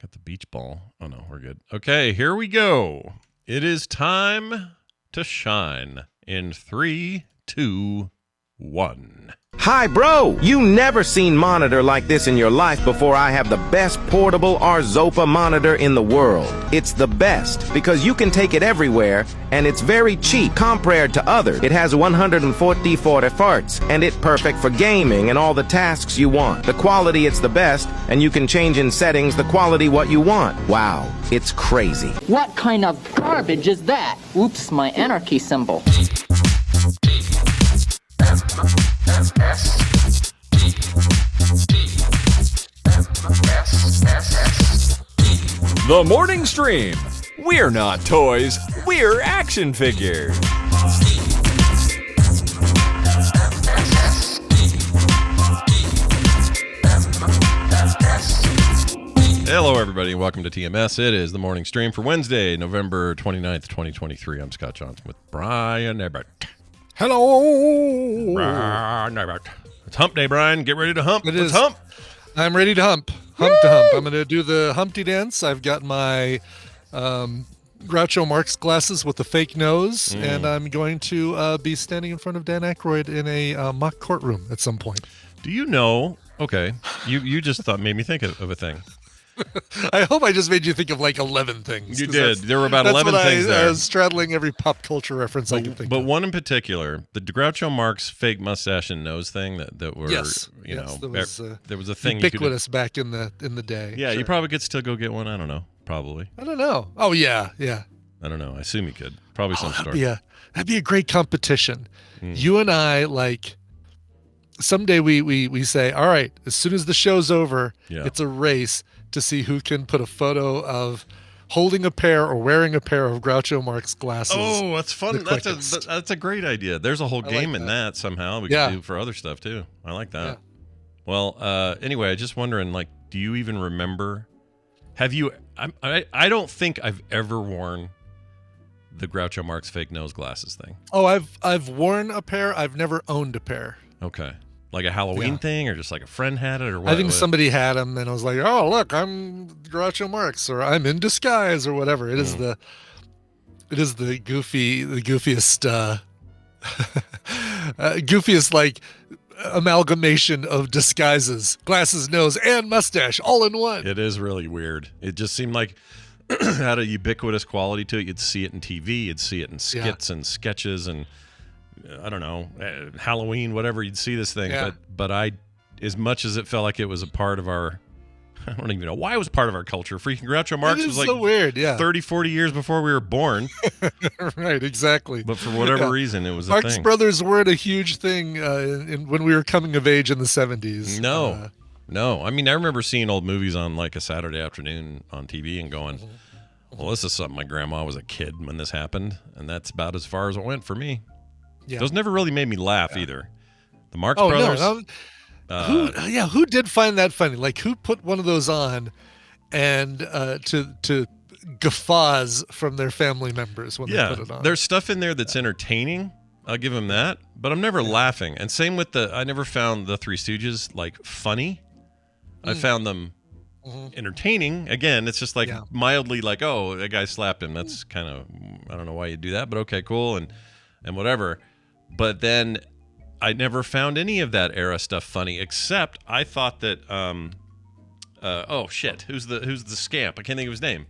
Got the beach ball. Oh, no, we're good. Okay, here we go. It is time to shine in 3, 2, 1. Hi, bro! You never seen monitor like this in your life before. I have the best portable Arzopa monitor in the world. It's the best because you can take it everywhere, and it's very cheap compared to others. It has 140 farts, and it's perfect for gaming and all the tasks you want. The quality, it's the best, and you can change in settings the quality what you want. Wow, it's crazy. What kind of garbage is that? Oops, my anarchy symbol. The Morning Stream. We're not toys, we're action figures. Hello, everybody, and welcome to TMS. It is the morning stream for Wednesday, November 29th, 2023. I'm Scott Johnson with Brian Ebert. Hello. Brian Ebert. It's hump day, Brian. Get ready to hump. Let's hump. I'm ready to hump. Hump to hump. I'm going to do the Humpty dance. I've got my Groucho Marx glasses with the fake nose, and I'm going to be standing in front of Dan Aykroyd in a mock courtroom at some point. Do you know? Okay, you just made me think of a thing. I hope I just made you think of like 11 things. You did. There were about 11 things there. I was straddling every pop culture reference I could think of. But one in particular, the Groucho Marx fake mustache and nose thing that were, there was a thing ubiquitous back in the day. Yeah, sure. You probably could still go get one. I don't know. Probably. I don't know. Oh, yeah. I don't know. I assume you could. Probably some store. That'd be a great competition. You and I, like, someday we say, all right, as soon as the show's over, it's a race to see who can put a photo of holding a pair or wearing a pair of Groucho Marx glasses. Oh, that's fun. That's a great idea. There's a whole game in that somehow. We could do for other stuff too. I like that. Yeah. Well, anyway, just wondering, like, do you even remember? Have you? I don't think I've ever worn the Groucho Marx fake nose glasses thing. Oh, I've worn a pair. I've never owned a pair. Okay. Like a Halloween thing, or just like a friend had it, or what? I think somebody had them, and I was like, "Oh, look, I'm Groucho Marx, or I'm in disguise, or whatever." It is the goofiest, goofiest like amalgamation of disguises, glasses, nose, and mustache all in one. It is really weird. It just seemed like it had a ubiquitous quality to it. You'd see it in TV, you'd see it in skits and sketches, and I don't know, Halloween, whatever, you'd see this thing. But I, as much as it felt like it was a part of our, I don't even know why it was part of our culture. Freaking Groucho Marx was like so weird, 30, 40 years before we were born. Right, exactly. But for whatever reason, it was a Marx thing. Brothers weren't a huge thing when we were coming of age in the 70s. No. I mean, I remember seeing old movies on like a Saturday afternoon on TV and going, well, this is something my grandma was a kid when this happened. And that's about as far as it went for me. Yeah. Those never really made me laugh either. The Marx Brothers. No. Who did find that funny? Like, who put one of those on and to guffaws from their family members when they put it on? There's stuff in there that's entertaining. I'll give them that. But I'm never laughing. And same with I never found the Three Stooges like funny. I found them entertaining. Again, it's just like mildly like, oh, that guy slapped him. That's kind of, I don't know why you do that, but okay, cool, and whatever. But then I never found any of that era stuff funny, except I thought that who's the scamp? I can't think of his name.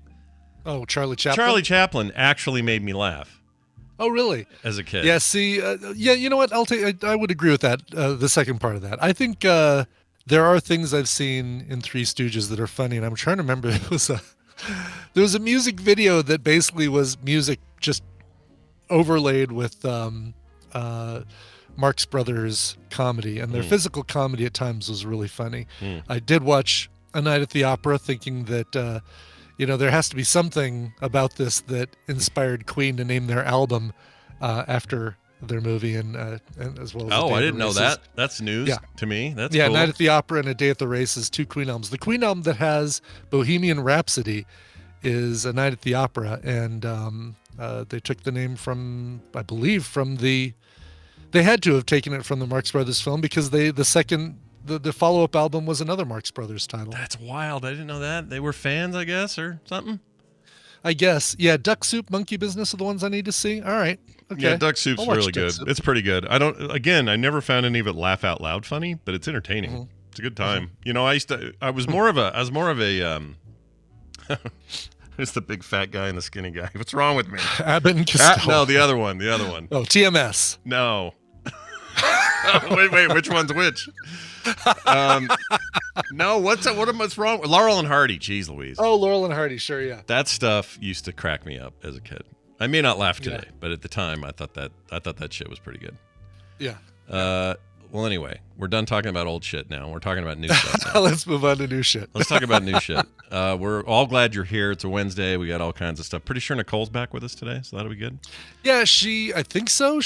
Oh, Charlie Chaplin. Charlie Chaplin actually made me laugh. Oh, really? As a kid. Yeah, see, you know what? I would agree with that, the second part of that. I think there are things I've seen in Three Stooges that are funny, and I'm trying to remember. There was a music video that basically was music just overlaid with Marx Brothers comedy, and their physical comedy at times was really funny. I did watch A Night at the Opera thinking that there has to be something about this that inspired Queen to name their album after their movie, and as well as I didn't know that. That's news to me. That's cool. Night at the Opera and A Day at the Races, 2 Queen albums. The Queen album that has Bohemian Rhapsody is A Night at the Opera, and they took the name from, I believe, they had to have taken it from the Marx Brothers film, because the second the follow-up album was another Marx Brothers title. That's wild. I didn't know that. They were fans, I guess, or something. I guess. Yeah, Duck Soup, Monkey Business are the ones I need to see. All right. Okay. Yeah, Duck Soup's really Duck good. Soup. It's pretty good. I never found any of it laugh out loud funny, but it's entertaining. Mm-hmm. It's a good time. You know, I was more of a There's the big fat guy and the skinny guy. What's wrong with me? Abbott and Costello. No, the other one. Oh, TMS. No. wait, which one's which? No, what's wrong? Laurel and Hardy. Jeez Louise. Oh, Laurel and Hardy. Sure, yeah. That stuff used to crack me up as a kid. I may not laugh today, but at the time I thought that shit was pretty good. Yeah. Well, anyway, we're done talking about old shit now. We're talking about new stuff now. Let's move on to new shit. Let's talk about new shit. We're all glad you're here. It's a Wednesday. We got all kinds of stuff. Pretty sure Nicole's back with us today, so that'll be good. Yeah, I think so.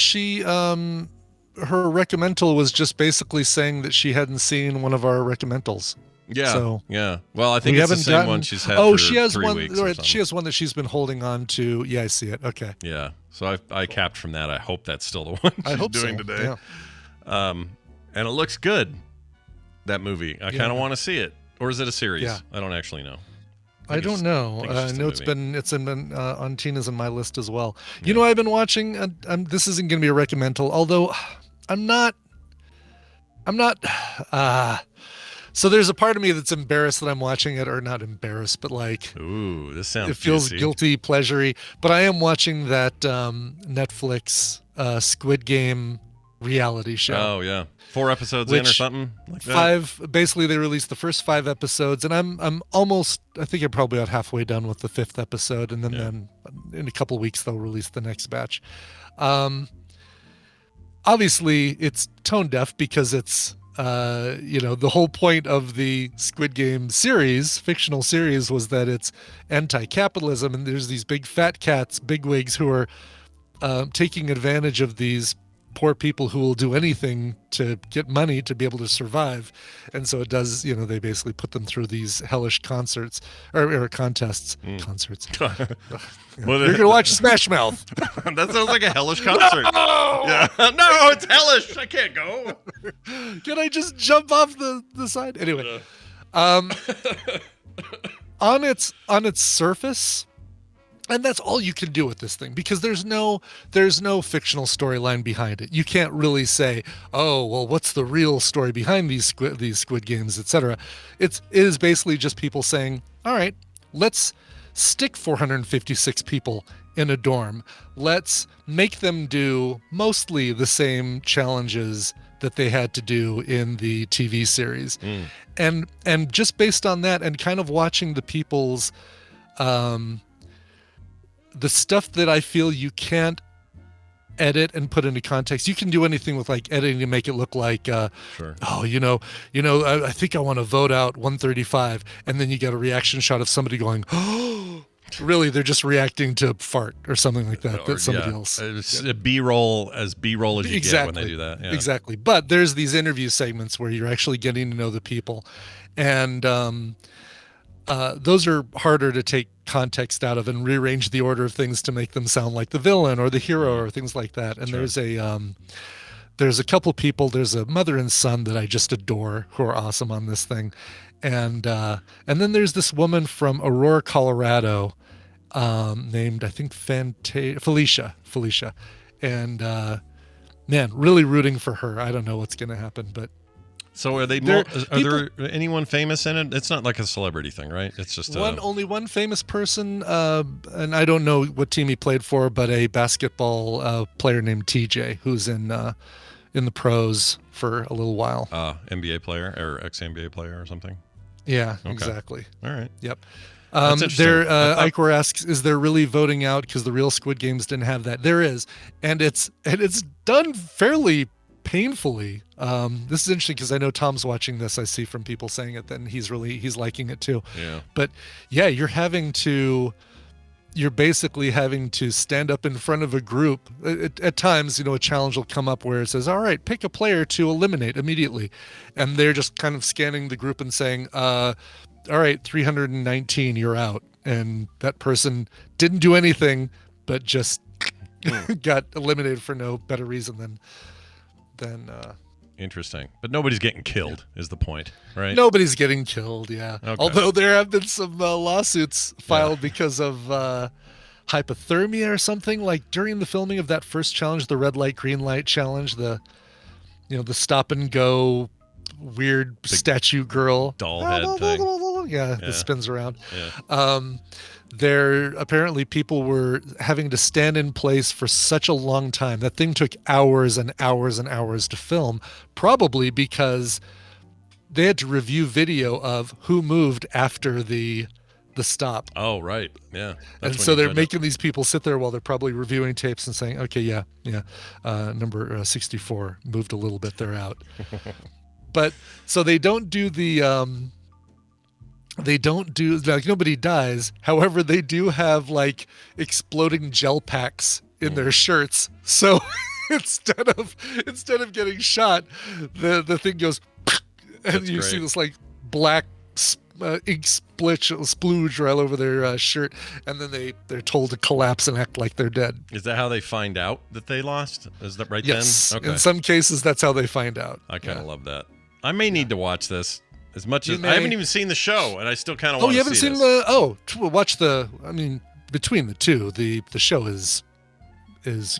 Her recommendal was just basically saying that she hadn't seen one of our recommendals. Yeah. So yeah. Well, I think it's the same one she's had for she has 3 one. weeks or something. She has one that she's been holding on to. Yeah, I see it. Okay. Yeah. So I capped from that. I hope that's still the one she's doing today. Yeah. And it looks good. That movie. I kind of want to see it. Or is it a series? Yeah. I don't actually know. I don't know. I know it's been on Tina's and my list as well. You know, I've been watching. This isn't going to be a recommendal, although I'm not. So there's a part of me that's embarrassed that I'm watching it, or not embarrassed, but like, ooh, this sounds. It feels juicy. guilty, pleasure-y. But I am watching that Netflix Squid Game reality show. Oh yeah, 4 episodes in or something like that. 5. Basically, they released the first 5 episodes, and I'm almost. I think I'm probably about halfway done with the 5th episode, and then in a couple of weeks they'll release the next batch. Obviously, it's tone deaf because it's. The whole point of the Squid Game series, fictional series, was that it's anti-capitalism, and there's these big fat cats, bigwigs, who are taking advantage of these poor people who will do anything to get money to be able to survive. And so it does, they basically put them through these hellish concerts or contests. Concerts. Well, you're gonna watch Smash Mouth. That sounds like a hellish concert. No! Yeah. No, it's hellish. I can't go. Can I just jump off the side? Anyway, on its surface, and that's all you can do with this thing, because there's no fictional storyline behind it. You can't really say, oh, well, what's the real story behind these Squid Games, etc. It is basically just people saying, all right, let's stick 456 people in a dorm. Let's make them do mostly the same challenges that they had to do in the TV series. And just based on that, and kind of watching the people's the stuff that I feel you can't edit and put into context. You can do anything with like editing to make it look like, sure. Oh, I think I want to vote out 135, and then you get a reaction shot of somebody going, oh, really? They're just reacting to fart or something like that. That's somebody else. It's B-roll as B-roll as you get when they do that. Yeah. Exactly. But there's these interview segments where you're actually getting to know the people, and those are harder to take context out of and rearrange the order of things to make them sound like the villain or the hero or things like that. And there's a couple people, there's a mother and son that I just adore who are awesome on this thing. And then there's this woman from Aurora, Colorado, named, I think, Felicia. And man, really rooting for her. I don't know what's going to happen, but so are there anyone famous in it? It's not like a celebrity thing, right? It's just only one famous person, and I don't know what team he played for, but a basketball player named TJ, who's in the pros for a little while. NBA player or ex-NBA player or something. Yeah, okay. Exactly. All right. Yep. Icor asks, is there really voting out because the real Squid Games didn't have that? There is, and it's done fairly painfully. This is interesting because I know Tom's watching this. I see from people saying it, then he's liking it too. Yeah. But yeah, you're basically having to stand up in front of a group. At times, a challenge will come up where it says, all right, pick a player to eliminate immediately. And they're just kind of scanning the group and saying, all right, 319, you're out. And that person didn't do anything, but just got eliminated for no better reason than Interesting. But nobody's getting killed is the point, right? Nobody's getting killed, yeah. Okay. Although there have been some lawsuits filed because of hypothermia or something. Like during the filming of that first challenge, the red light, green light challenge, the stop and go weird statue girl. Doll head thing. Yeah, that spins around. Yeah. There apparently people were having to stand in place for such a long time. That thing took hours and hours and hours to film, probably because they had to review video of who moved after the stop. Oh, right. Yeah. And so they're making these people sit there while they're probably reviewing tapes and saying, okay, yeah. Number 64 moved a little bit, they're out. But so they don't do like nobody dies. However, they do have like exploding gel packs in their shirts. So instead of getting shot, the thing goes and That's you great. see this like black ink splooge all over their shirt, and then they're told to collapse and act like they're dead. Is that how they find out that they lost? Is that right Yes. then? Okay. In some cases, that's how they find out. I kind of love that. I may need to watch this as much You as may. I haven't even seen the show, and I still kind of Oh, want you to see haven't this. seen watch between the two, the show is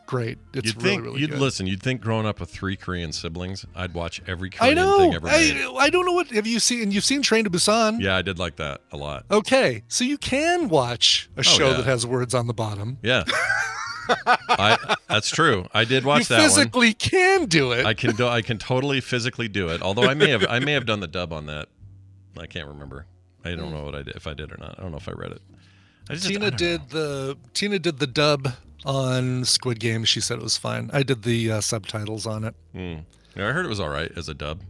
great. It's You'd think really good. you'd think growing up with 3 Korean siblings, I'd watch every Korean I know. thing ever made. I don't know what have you seen? You've seen Train to Busan? Yeah, I did like that a lot. Okay, so you can watch a show yeah. that has words on the bottom. Yeah. That's true. I did watch You that physically can do it. one. I can totally physically do it. Although I may have done the dub on that. I can't remember. I don't know what I did, if I did or not. I don't know if I read it. Tina did the dub on Squid Games. She said it was fine. I did the subtitles on it. Yeah, I heard it was all right as a dub.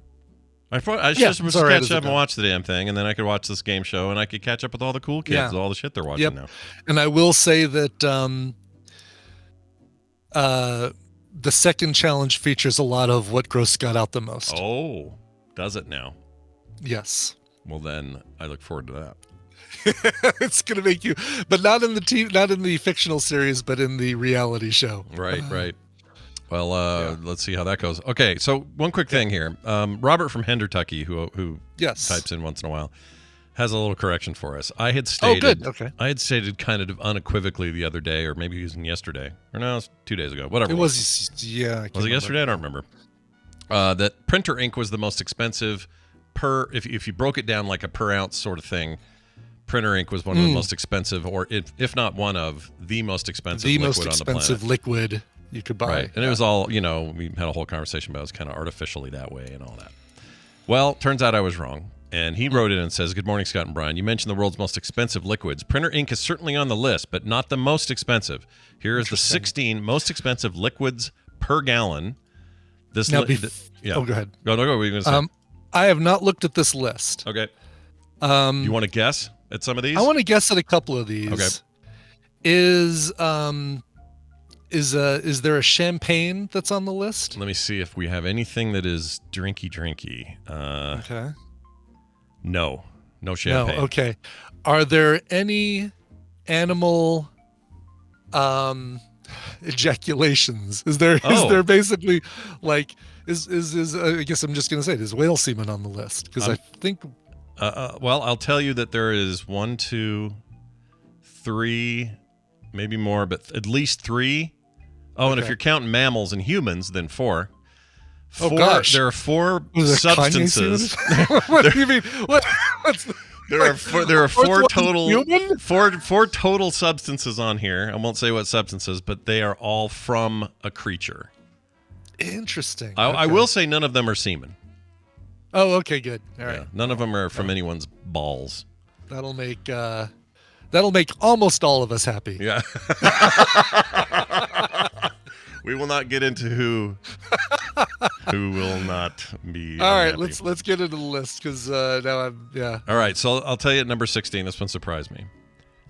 I was Yeah, just it's to all right catch as a up and dub. watch the damn thing, and then I could watch this game show, and I could catch up with all the cool kids, Yeah. with all the shit they're watching Yep. now. And I will say that the second challenge features a lot of what grossed Scott out the most. Oh, does it now? Yes. Well, then I look forward to that. It's gonna make you, but not in the fictional series, but in the reality show. Right, right. Well, let's see how that goes. Okay, so one quick thing here. Robert from Hendertucky, who Yes. types in once in a while, has a little correction for us. I had stated, good. Okay. I had stated kind of unequivocally the other day, or maybe even yesterday, or no, it was 2 days ago, whatever. It was, yeah. I can't Was it yesterday? I don't remember. That printer ink was the most expensive per. If you broke it down like a per ounce sort of thing, printer ink was one of the most expensive, or if not one of the most expensive The liquid most on the expensive planet. liquid you could buy. Right, and it was all, we had a whole conversation about it was kind of artificially that way and all that. Well, turns out I was wrong. And he wrote in and says, "Good morning, Scott and Brian. You mentioned the world's most expensive liquids. Printer ink is certainly on the list, but not the most expensive. Here is the 16 most expensive liquids per gallon." This Now, yeah. Oh, go ahead. Go. What were you going to say? I have not looked at this list. Okay. You want to guess at some of these? I want to guess at a couple of these. Okay. Is there a champagne that's on the list? Let me see if we have anything that is drinky. Okay. No champagne. No. Okay. Are there any animal ejaculations? Is there basically like is I guess I'm just gonna say it, is whale semen on the list? Because I think Well, I'll tell you that there is 1, 2, 3, maybe more, but at least 3. Oh, and if Okay. you're counting mammals and humans, then 4. Oh, gosh. There are 4 Was it Kanye substances. semen? What do you mean? What's There are 4 fourth one's total human? four total substances on here. I won't say what substances, but they are all from a creature. interesting? I Okay. will say none of them are semen. Oh, okay, good. All right. Yeah, none of them are from anyone's balls. That'll make almost all of us happy. Yeah. We will not get into who will not be. All right, unhappy. let's get into the list because now All right, so I'll tell you at number 16. This one surprised me.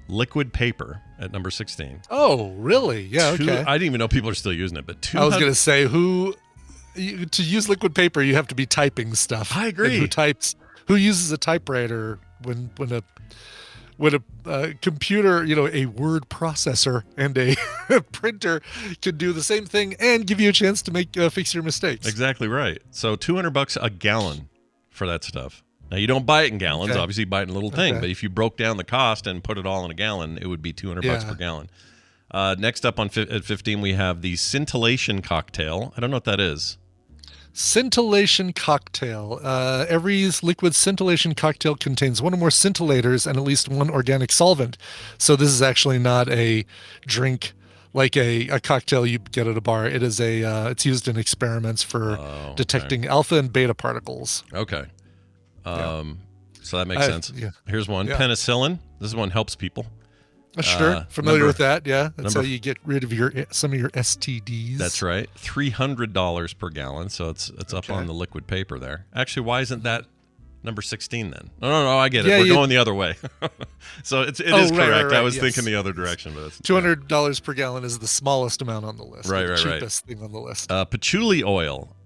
Liquid paper at number 16. Oh, really? Yeah. Okay. I didn't even know people are still using it, but I was gonna say to use liquid paper, you have to be typing stuff. I agree. And who uses a typewriter when when a computer, a word processor and a printer can do the same thing and give you a chance to fix your mistakes. Exactly right. So $200 a gallon for that stuff. Now, you don't buy it in gallons. Okay. Obviously, you buy it in a little thing. But if you broke down the cost and put it all in a gallon, it would be $200 per gallon. Next up at 15, we have the scintillation cocktail. I don't know what that is. Scintillation cocktail. Every liquid scintillation cocktail contains one or more scintillators and at least one organic solvent. So this is actually not a drink like a cocktail you get at a bar. It is it's used in experiments for detecting alpha and beta particles. Okay. So that makes sense. Yeah. Here's one. Yeah. Penicillin. This one helps people. Sure. Familiar with that. Yeah. That's how you get rid of some of your STDs. That's right. $300 per gallon. So it's up on the liquid paper there. Actually, why isn't that number 16 then? No. I get it. We're going the other way. So it is correct. Right, I was thinking the other direction. But it's $200 per gallon is the smallest amount on the list. Right. Cheapest thing on the list. Patchouli oil.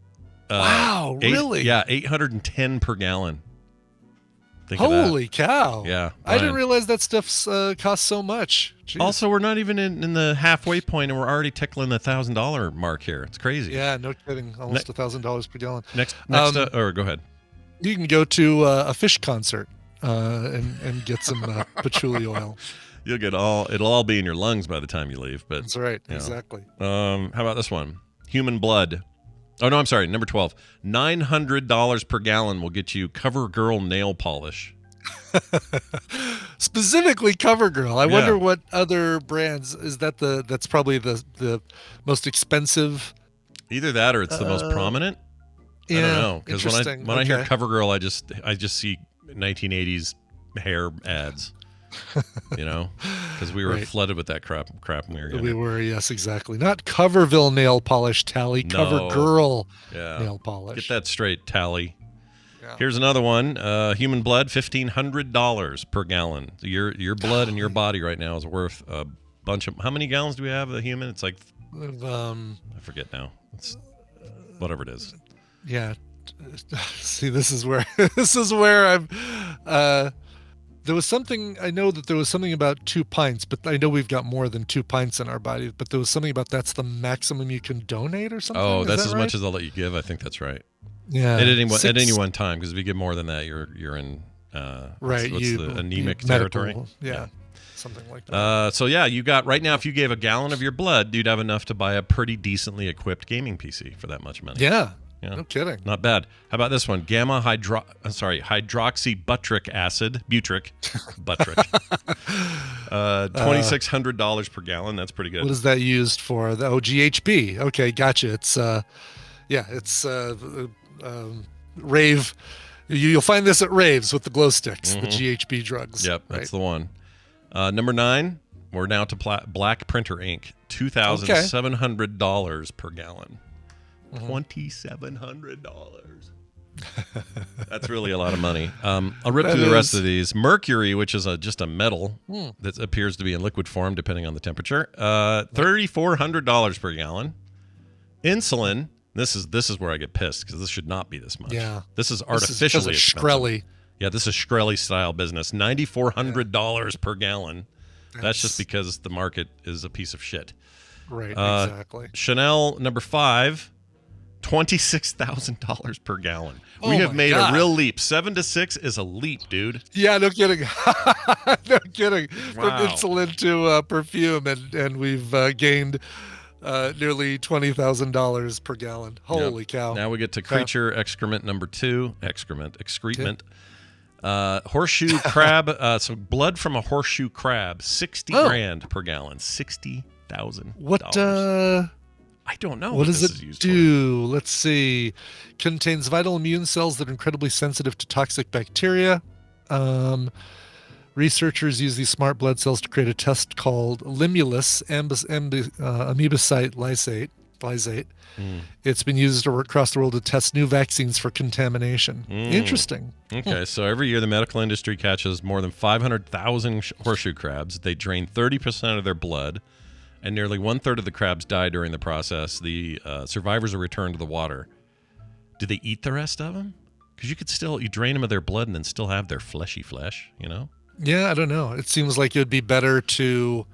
Wow, really? Yeah, $810 per gallon. Think Holy cow. Yeah. I didn't realize that stuff costs so much. Jeez. Also, we're not even in the halfway point, and we're already tickling the $1,000 mark here. It's crazy. Yeah, no kidding. Almost $1,000 per gallon. Next, or go ahead. You can go to a fish concert and get some patchouli oil. It'll all be in your lungs by the time you leave. But that's right. Exactly. How about this one? Human blood. Oh, no, I'm sorry. Number 12. $900 per gallon will get you CoverGirl nail polish. Specifically CoverGirl. I wonder what other brands is that. That's probably the most expensive. Either that or it's the most prominent. I don't know, because when I hear CoverGirl, I just see 1980s hair ads. Because we were flooded with that crap when we were young. We were, yes, exactly. Not Coverville nail polish, Tally. No. CoverGirl nail polish. Get that straight, Tally. Yeah. Here's another one. Human blood, $1,500 per gallon. Your blood in your body right now is worth a bunch of. How many gallons do we have of the human? It's like I forget now. It's whatever it is. Yeah. See, this is where I'm. There was something, I know that there was something about 2 pints, but I know we've got more than 2 pints in our body, but there was something about that's the maximum you can donate or something. Oh, that's as much as they'll let you give. I think that's right. Yeah. At any one time, because if you give more than that, you're in what's the anemic territory. Yeah. Something like that. So you got right now, if you gave a gallon of your blood, you'd have enough to buy a pretty decently equipped gaming PC for that much money. Yeah. No kidding. Not bad. How about this one? Hydroxybutric acid, butric, $2,600 per gallon. That's pretty good. What is that used for? GHB. Okay, gotcha. It's rave. You'll find this at raves with the glow sticks, the GHB drugs. Yep, that's the one. Number 9. We're now to black printer ink, $2,700 per gallon. $2,700. That's really a lot of money. I'll rip through the rest of these. Mercury, which is just a metal that appears to be in liquid form depending on the temperature. $3,400 per gallon. Insulin. This is where I get pissed because this should not be this much. Yeah. This is artificially expensive. Shkreli. Yeah, this is Shkreli style business. $9,400 per gallon. That's just because the market is a piece of shit. Right. Exactly. Chanel number 5. $26,000 per gallon. We have made a real leap. 7 to 6 is a leap, dude. Yeah, no kidding. No kidding. Wow. From insulin to perfume, and we've gained nearly $20,000 per gallon. Holy cow. Now we get to creature excrement number 2. Excrement. Horseshoe crab. So blood from a horseshoe crab. 60 grand per gallon. $60,000. What? I don't know. What does it do? Let's see. Contains vital immune cells that are incredibly sensitive to toxic bacteria. Researchers use these smart blood cells to create a test called Limulus amoebocyte lysate. It's been used across the world to test new vaccines for contamination. Interesting. Okay, so every year the medical industry catches more than 500,000 horseshoe crabs. They drain 30% of their blood, and nearly 1/3 of the crabs die during the process. The survivors are returned to the water. Do they eat the rest of them? Because you drain them of their blood and then still have their fleshy flesh, Yeah, I don't know. It seems like it would be better to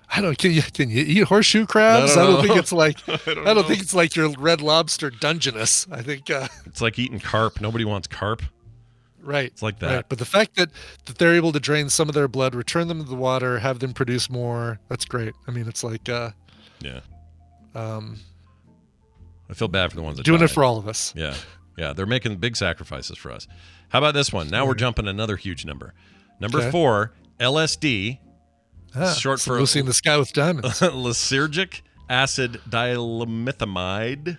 I don't. Can you eat horseshoe crabs? I don't think it's like I don't think it's like your Red Lobster Dungeness. I think it's like eating carp. Nobody wants carp. Right. It's like that. Right. But the fact that they're able to drain some of their blood, return them to the water, have them produce more, that's great. I mean, it's like yeah. I feel bad for the ones that doing died. it for all of us. Yeah. Yeah, they're making big sacrifices for us. How about this one? Now we're jumping another huge number. Number 4, LSD. Short for Lucy in the Sky with Diamonds. lysergic acid dimethamide.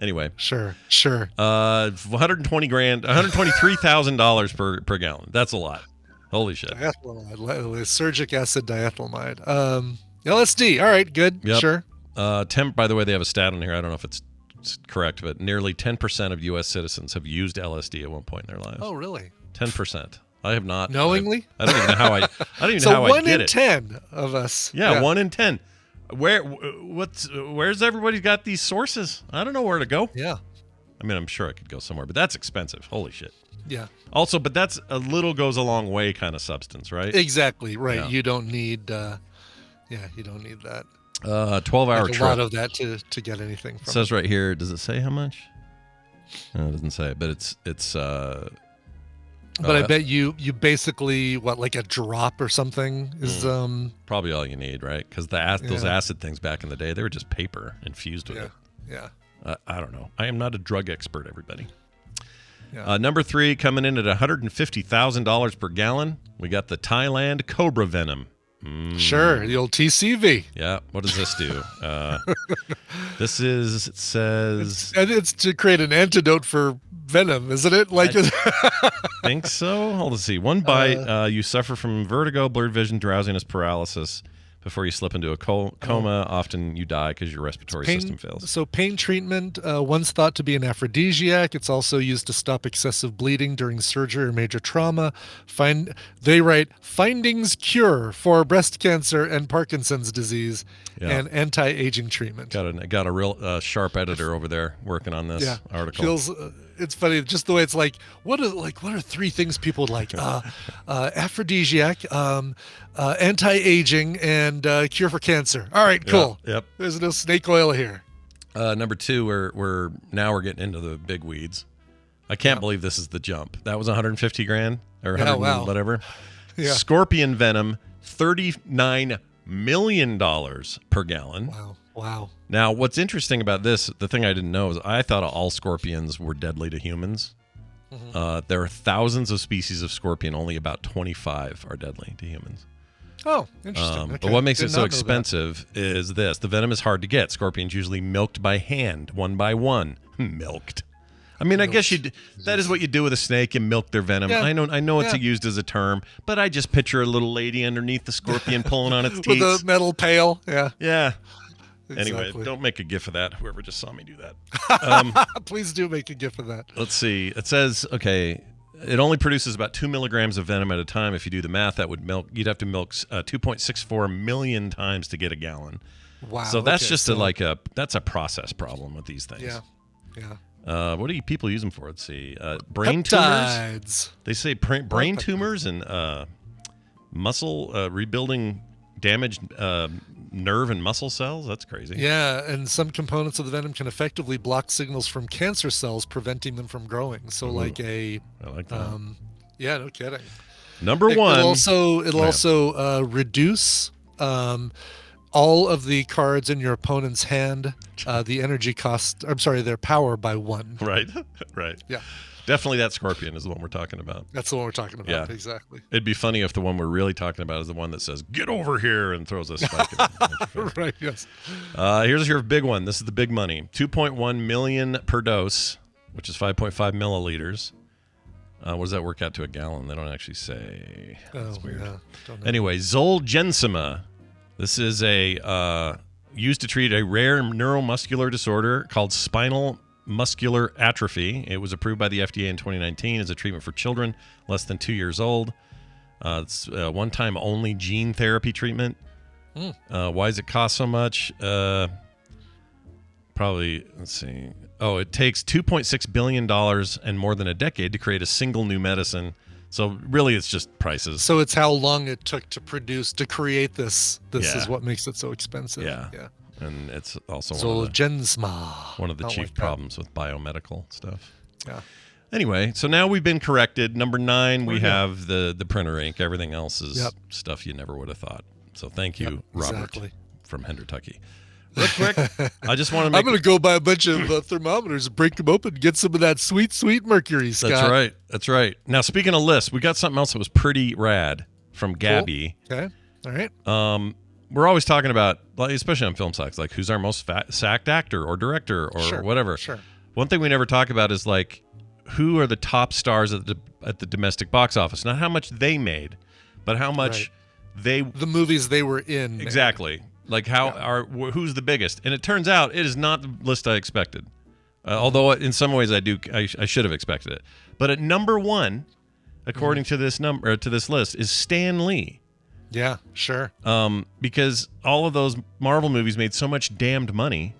Anyway. Sure. $123,000 per gallon. That's a lot. Holy shit. Lysergic acid diethylamide. LSD. All right, good. Yep. Sure. By the way, they have a stat on here. I don't know if it's correct, but nearly 10% of U.S. citizens have used LSD at one point in their lives. Oh, really? 10%. I have not. Knowingly? I don't even know how I don't even so know how I get it. So 1 in 10 of us. Yeah, 1 in 10. Where's everybody got these sources? I don't know where to go. Yeah. I mean, I'm sure I could go somewhere, but that's expensive. Holy shit. Yeah. Also, but that's a little goes a long way kind of substance, right? Exactly. Right. Yeah. You don't need you don't need that. 12-hour trip. A lot of that to get anything from it. Says right here, does it say how much? No, it doesn't say, but it's but I bet you basically like a drop or something is probably all you need, right? Because those acid things back in the day, they were just paper infused with it. Yeah. I don't know. I am not a drug expert, everybody. Yeah. Number 3, coming in at $150,000 per gallon. We got the Thailand cobra venom. Sure, the old TCV. Yeah. What does this do? It says... It's to create an antidote for venom, isn't it? Like, I think so. Hold on, let's see. One bite, you suffer from vertigo, blurred vision, drowsiness, paralysis. Before you slip into a coma, often you die because your respiratory system fails. So pain treatment, once thought to be an aphrodisiac. It's also used to stop excessive bleeding during surgery or major trauma. They write, findings cure for breast cancer and Parkinson's disease and anti-aging treatment. Got a real sharp editor over there working on this article. It's funny, just the way it's like, what are 3 things people like? Aphrodisiac, anti-aging, and cure for cancer. All right, cool. Yep. There's no snake oil here. Number 2, we're getting into the big weeds. I can't believe this is the jump. That was 150 grand or 100 whatever. Yeah. Scorpion venom, $39 million per gallon. Wow. Now, what's interesting about this, the thing I didn't know is I thought all scorpions were deadly to humans. Mm-hmm. There are thousands of species of scorpion. Only about 25 are deadly to humans. Oh, interesting. Okay. But what makes it so expensive is this. The venom is hard to get. Scorpions usually milked by hand, one by one. Milked. I mean, I guess that is what you do with a snake. You milk their venom. Yeah. I know it's used as a term, but I just picture a little lady underneath the scorpion pulling on its teeth. With a metal pail. Yeah. Yeah. Exactly. Anyway, don't make a gif of that. Whoever just saw me do that. Please do make a gif of that. Let's see. It says, it only produces about 2 milligrams of venom at a time. If you do the math, you'd have to milk 2.64 million times to get a gallon. Wow. So that's that's a process problem with these things. Yeah. What do people use them for? Let's see. Brain peptides. Tumors. They say brain tumors and muscle rebuilding damaged nerve and muscle cells. That's crazy. Yeah, and some components of the venom can effectively block signals from cancer cells, preventing them from growing. So I like that. Yeah, no kidding. Number 1. It'll also reduce all of the cards in your opponent's hand, the energy cost. I'm sorry, their power by 1. Right. Yeah. Definitely that scorpion is the one we're talking about. That's the one we're talking about. Yeah. Exactly. It'd be funny if the one we're really talking about is the one that says, get over here, and throws a spike at Right, yes. Here's your big one. This is the big money. 2.1 million per dose, which is 5.5 milliliters. What does that work out to a gallon? They don't actually say. That's weird. Yeah, don't know. Anyway, Zolgensma. This is used to treat a rare neuromuscular disorder called spinal muscular atrophy. It was approved by the FDA in 2019 as a treatment for children less than 2 years old. It's a one-time only gene therapy treatment. Why does it cost so much? Probably, let's see. Oh, it takes $2.6 billion and more than a decade to create a single new medicine. So really, it's just prices. So it's how long it took to create this. This Yeah. is what makes it so expensive. Yeah. Yeah. And it's also Zolgensma. one of the Don't chief like that. problems with biomedical stuff. Yeah. Anyway, so now we've been corrected. Number 9, we have the printer ink. Everything else is Yep. stuff you never would have thought. So thank you, Yep, Robert, exactly. from Kentucky. Real quick, I just want to make... I'm going to go buy a bunch of thermometers and break them open and get some of that sweet, sweet mercury, Scott. That's right. That's right. Now, speaking of lists, we got something else that was pretty rad from Gabby. Cool. Okay. All right. We're always talking about, like, especially on film sites, like who's our most sacked actor or director or Sure, whatever. sure. One thing we never talk about is like who are the top stars at the domestic box office. Not how much they made, but how much the movies they were in. Exactly. Like who's the biggest? And it turns out it is not the list I expected. Although in some ways I should have expected it. But at number 1, according to this list, is Stan Lee. Yeah, sure. Because all of those Marvel movies made so much damned money,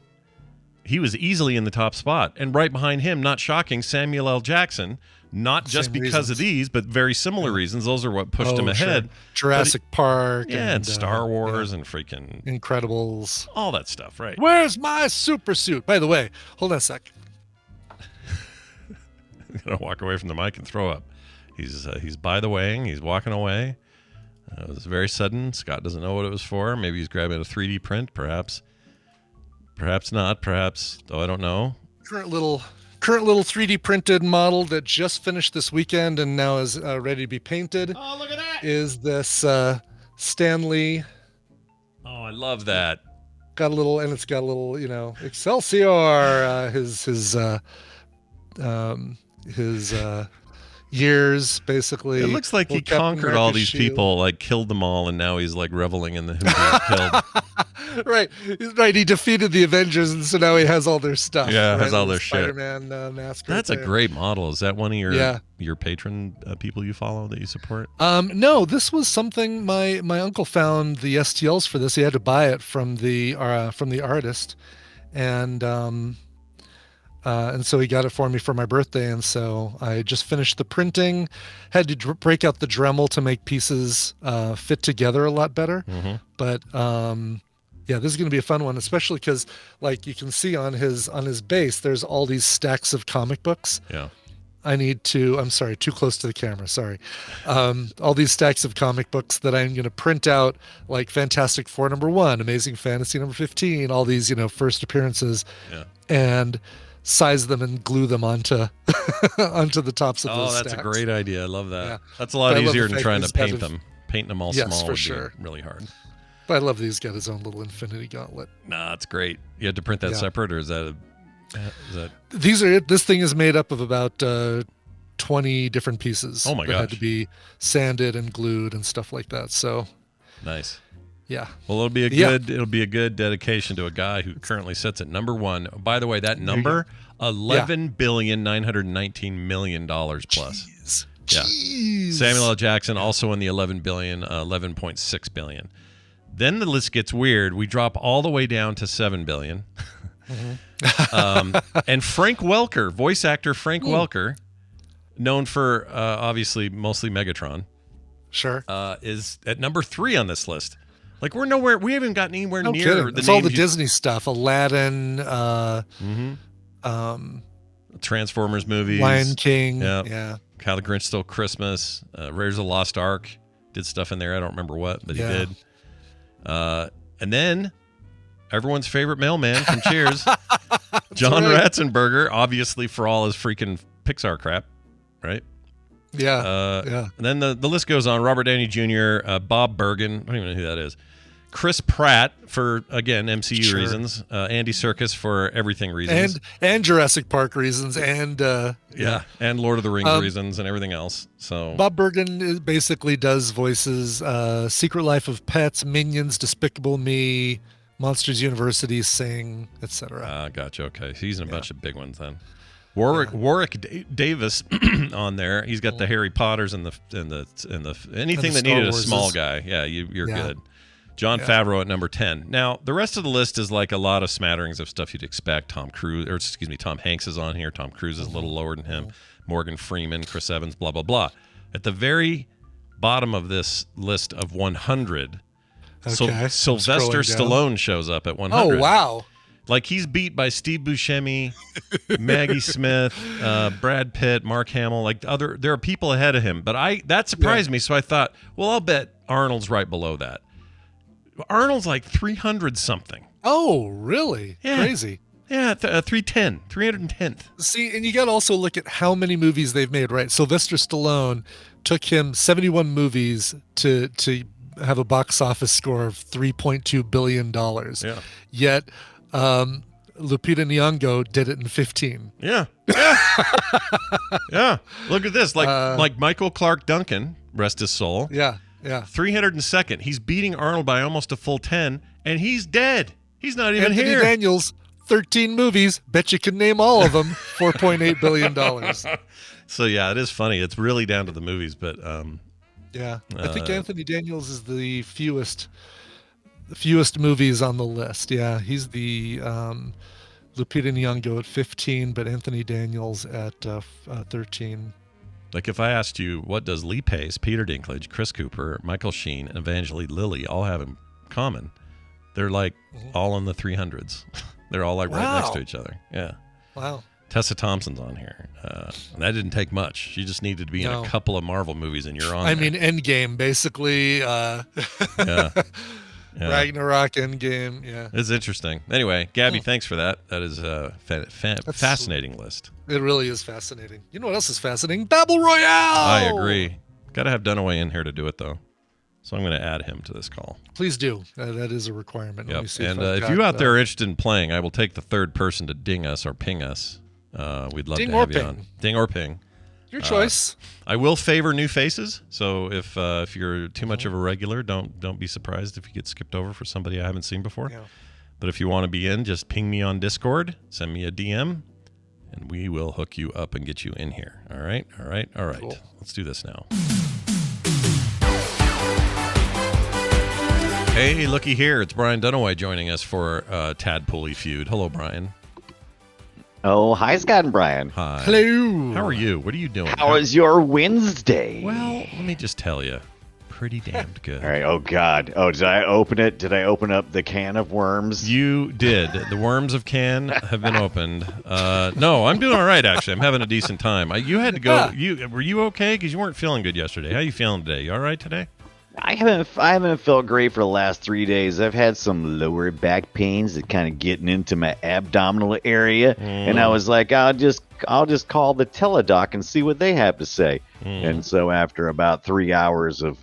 he was easily in the top spot. And right behind him, not shocking, Samuel L. Jackson. Not just Same because of reasons. these, but very similar reasons. Those are what pushed him ahead. Sure. Jurassic Park. And Star Wars and freaking Incredibles. all that stuff, right? Where's my super suit? By the way, hold on a sec. I'm gonna walk away from the mic and throw up. He's by the way, he's walking away. It was very sudden. Scott doesn't know what it was for. Maybe he's grabbing a 3D print, perhaps not. Perhaps, though I don't know. Current little 3D printed model that just finished this weekend and now is ready to be painted. Oh, look at that! Is this Stan Lee? Oh, I love that. Got a little, and it's got a little, Excelsior. His years, basically. It looks like he Captain conquered all America's these shield. people, like killed them all, and now he's like reveling in the who he killed. Right. He defeated the Avengers, and so now he has all their stuff. Yeah, has right? all The their shit. Spider-Man mask. That's right a there. great model. Is that one of your patron people you follow that you support? No, this was something my uncle found the STLs for this. He had to buy it from the artist, and so he got it for me for my birthday. And so I just finished the printing, had to break out the Dremel to make pieces fit together a lot better. Mm-hmm. But yeah, this is going to be a fun one, especially because, like, you can see on his base, there's all these stacks of comic books. Yeah. I'm sorry, too close to the camera. Sorry. All these stacks of comic books that I'm going to print out, like Fantastic Four #1, Amazing Fantasy #15, all these, first appearances, and size them and glue them onto onto the tops of those Oh, that's stacks. a great idea. I love that. Yeah. That's a lot But I love easier the than fact trying that to he's paint got them. Painting them all Yes, small for would sure. be really hard. But I love that he's got his own little infinity gauntlet. Nah, it's great. You had to print that Yeah. separate, or is that These are it. This thing is made up of about 20 different pieces. Oh my that had gosh. to be sanded and glued and stuff like that. So nice? yeah. Well, it'll be a good dedication to a guy who currently sits at number 1. By the way, that number $11,919,000,000 plus. Jeez. Yeah. Jeez. Samuel L. Jackson also in the 11 billion, 11.6 billion. Then the list gets weird. We drop all the way down to 7 billion. And Frank Welker, voice actor Frank Welker, known for obviously mostly Megatron, Sure. is at number 3 on this list. Like we haven't gotten anywhere No near kidding. the It's all the names Disney stuff. Aladdin, Transformers movies, Lion King. Yep. Yeah. How the Grinch Stole Christmas, Raiders of the Lost Ark, did stuff in there. I don't remember what, but he did. And then everyone's favorite mailman from Cheers, John Ratzenberger, obviously for all his freaking Pixar crap, right? Yeah. Yeah. And then the list goes on. Robert Downey Jr., Bob Bergen, I don't even know who that is. Chris Pratt for, again, MCU reasons. Andy Serkis for everything reasons. And Jurassic Park reasons. And and Lord of the Rings reasons and everything else. So Bob Bergen basically does voices Secret Life of Pets, Minions, Despicable Me, Monsters University, Sing, etc. Gotcha. Okay. So he's in a bunch of big ones then. Warwick Davis on there. He's got the Harry Potters and the anything that Star needed a Warses. small guy. Yeah, you're good. Jon Favreau at number 10. Now, the rest of the list is like a lot of smatterings of stuff you'd expect. Tom Hanks is on here. Tom Cruise is a little lower than him. Morgan Freeman, Chris Evans, blah, blah, blah. At the very bottom of this list of 100, Sylvester Stallone shows up at 100. Oh, wow. Like, he's beat by Steve Buscemi, Maggie Smith, Brad Pitt, Mark Hamill. Like, there are people ahead of him. But that surprised me, so I thought, well, I'll bet Arnold's right below that. Arnold's like 300-something. Oh, really? Yeah. Crazy. Yeah, 310th. See, and you got to also look at how many movies they've made, right? Sylvester Stallone took him 71 movies to have a box office score of $3.2 billion. Yeah. Yet, Lupita Nyong'o did it in 15. Yeah. Yeah. Look at this. Like Michael Clark Duncan, rest his soul. Yeah. 302nd. He's beating Arnold by almost a full 10, and he's dead. He's not even Anthony here. Daniels, 13 movies. Bet you can name all of them. $4.8 billion. So, yeah, it is funny. It's really down to the movies, but... yeah. I think Anthony Daniels is the fewest movies on the list. Yeah, he's the Lupita Nyong'o at 15, but Anthony Daniels at 13. Like, if I asked you, what does Lee Pace, Peter Dinklage, Chris Cooper, Michael Sheen, and Evangeline Lilly all have in common? They're like all in the 300s. They're all like right next to each other. Yeah. Wow. Tessa Thompson's on here. And that didn't take much. She just needed to be in a couple of Marvel movies, and you're on I there. mean, Endgame, basically. Yeah. Ragnarok, Endgame. Yeah. It's interesting. Anyway, Gabby, thanks for that. That is a fascinating list. It really is fascinating. You know what else is fascinating? Battle Royale! I agree. Got to have Dunaway in here to do it, though. So I'm going to add him to this call. Please do. That is a requirement. Yep. And if you out there are interested in playing, I will take the third person to ding us or ping us. We'd love to have you on. Ding or ping. Your choice. I will favor new faces. So if you're too much of a regular, don't be surprised if you get skipped over for somebody I haven't seen before. Yeah. But if you want to be in, just ping me on Discord, send me a DM, and we will hook you up and get you in here. All right? Cool. Let's do this now. Hey, looky here. It's Brian Dunaway joining us for Tadpooly Feud. Hello, Brian. Oh, hi, Scott and Brian. Hi. Hello. How are you? What are you doing? How was your Wednesday? Well, let me just tell you. Pretty damned good. All right. Oh, God. Oh, did I open it? Did I open up the can of worms? You did. The worms of can have been opened. No, I'm doing all right, actually. I'm having a decent time. You had to go. Were you okay? Because you weren't feeling good yesterday. How are you feeling today? You all right today? I haven't felt great for the last 3 days. I've had some lower back pains that kind of getting into my abdominal area, and I was like, I'll just call the teledoc and see what they have to say. And so after about 3 hours of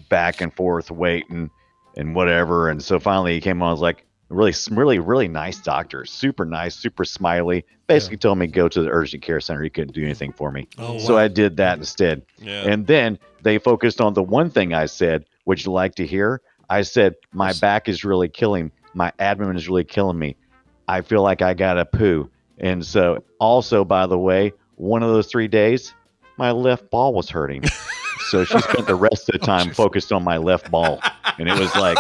back and forth waiting and whatever, and so finally he came on. I was like, really nice doctor, super nice, super smiley. Basically told me to go to the urgent care center. He couldn't do anything for me. So I did that instead. And then they focused on the one thing I said, would you like to hear? I said, my back is really killing. My abdomen is really killing me. I feel like I got to poo. And so also, by the way, one of those 3 days, my left ball was hurting. So she spent the rest of the time focused on my left ball. And it was like,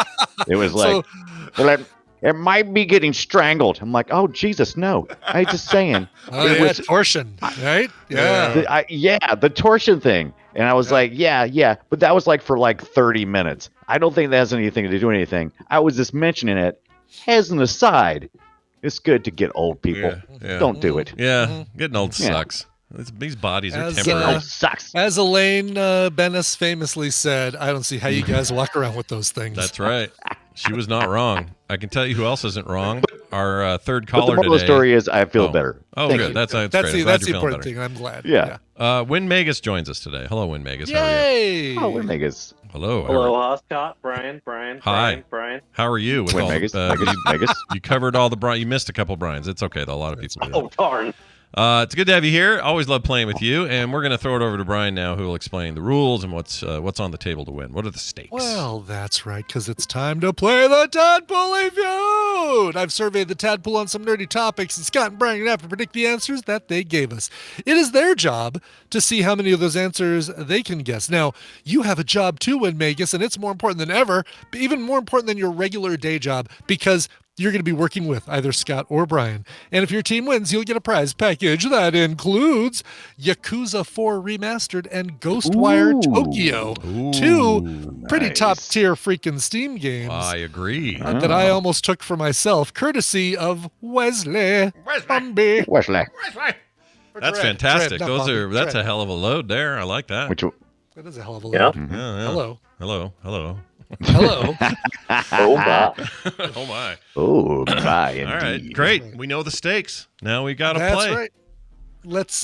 it might be getting strangled. I'm like, oh, Jesus, no. I was just saying. It was torsion, right? Yeah. The torsion thing. And I was like, yeah. But that was like for like 30 minutes. I don't think that has anything to do with anything. I was just mentioning it as an aside. It's good to get old people. Don't do it. Yeah, getting old sucks. These bodies are temporary. Sucks. As Elaine Bennis famously said, I don't see how you guys walk around with those things. That's right. She was not wrong. I can tell you who else isn't wrong. Our third caller today. The story is I feel better. Oh, Thank good. you. That's great. That's the important thing. I'm glad. Yeah. Win Magus joins us today. Hello, Win Magus. How are you? Oh, Win Magus. Hello. Hello, Scott, Brian. Hi. Brian. How are you? Win Magus. You covered all the Brian. You missed a couple Brians. It's okay, though. A lot of people do. Oh, darn. It's good to have you here. Always love playing with you. And we're going to throw it over to Brian now, who will explain the rules and what's on the table to win. What are the stakes? Well, that's right, because it's time to play the Tadpool Feud. I've surveyed the Tadpool on some nerdy topics, and Scott and Brian are going to have to predict the answers that they gave us. It is their job to see how many of those answers they can guess. Now, you have a job too, Win Magus, and it's more important than ever, but even more important than your regular day job, because you're going to be working with either Scott or Brian. And if your team wins, you'll get a prize package that includes Yakuza 4 Remastered and Ghostwire Tokyo. Two pretty top-tier freaking Steam games. I agree. That I almost took for myself, courtesy of Wesley. Wesley. That's fantastic. That's a hell of a load there. I like that. That is a hell of a load. Yeah. Hello. Hello. Hello. Oh my. Oh my. Oh my. All right, great. We know the stakes. Now we got to That's play. right. Let's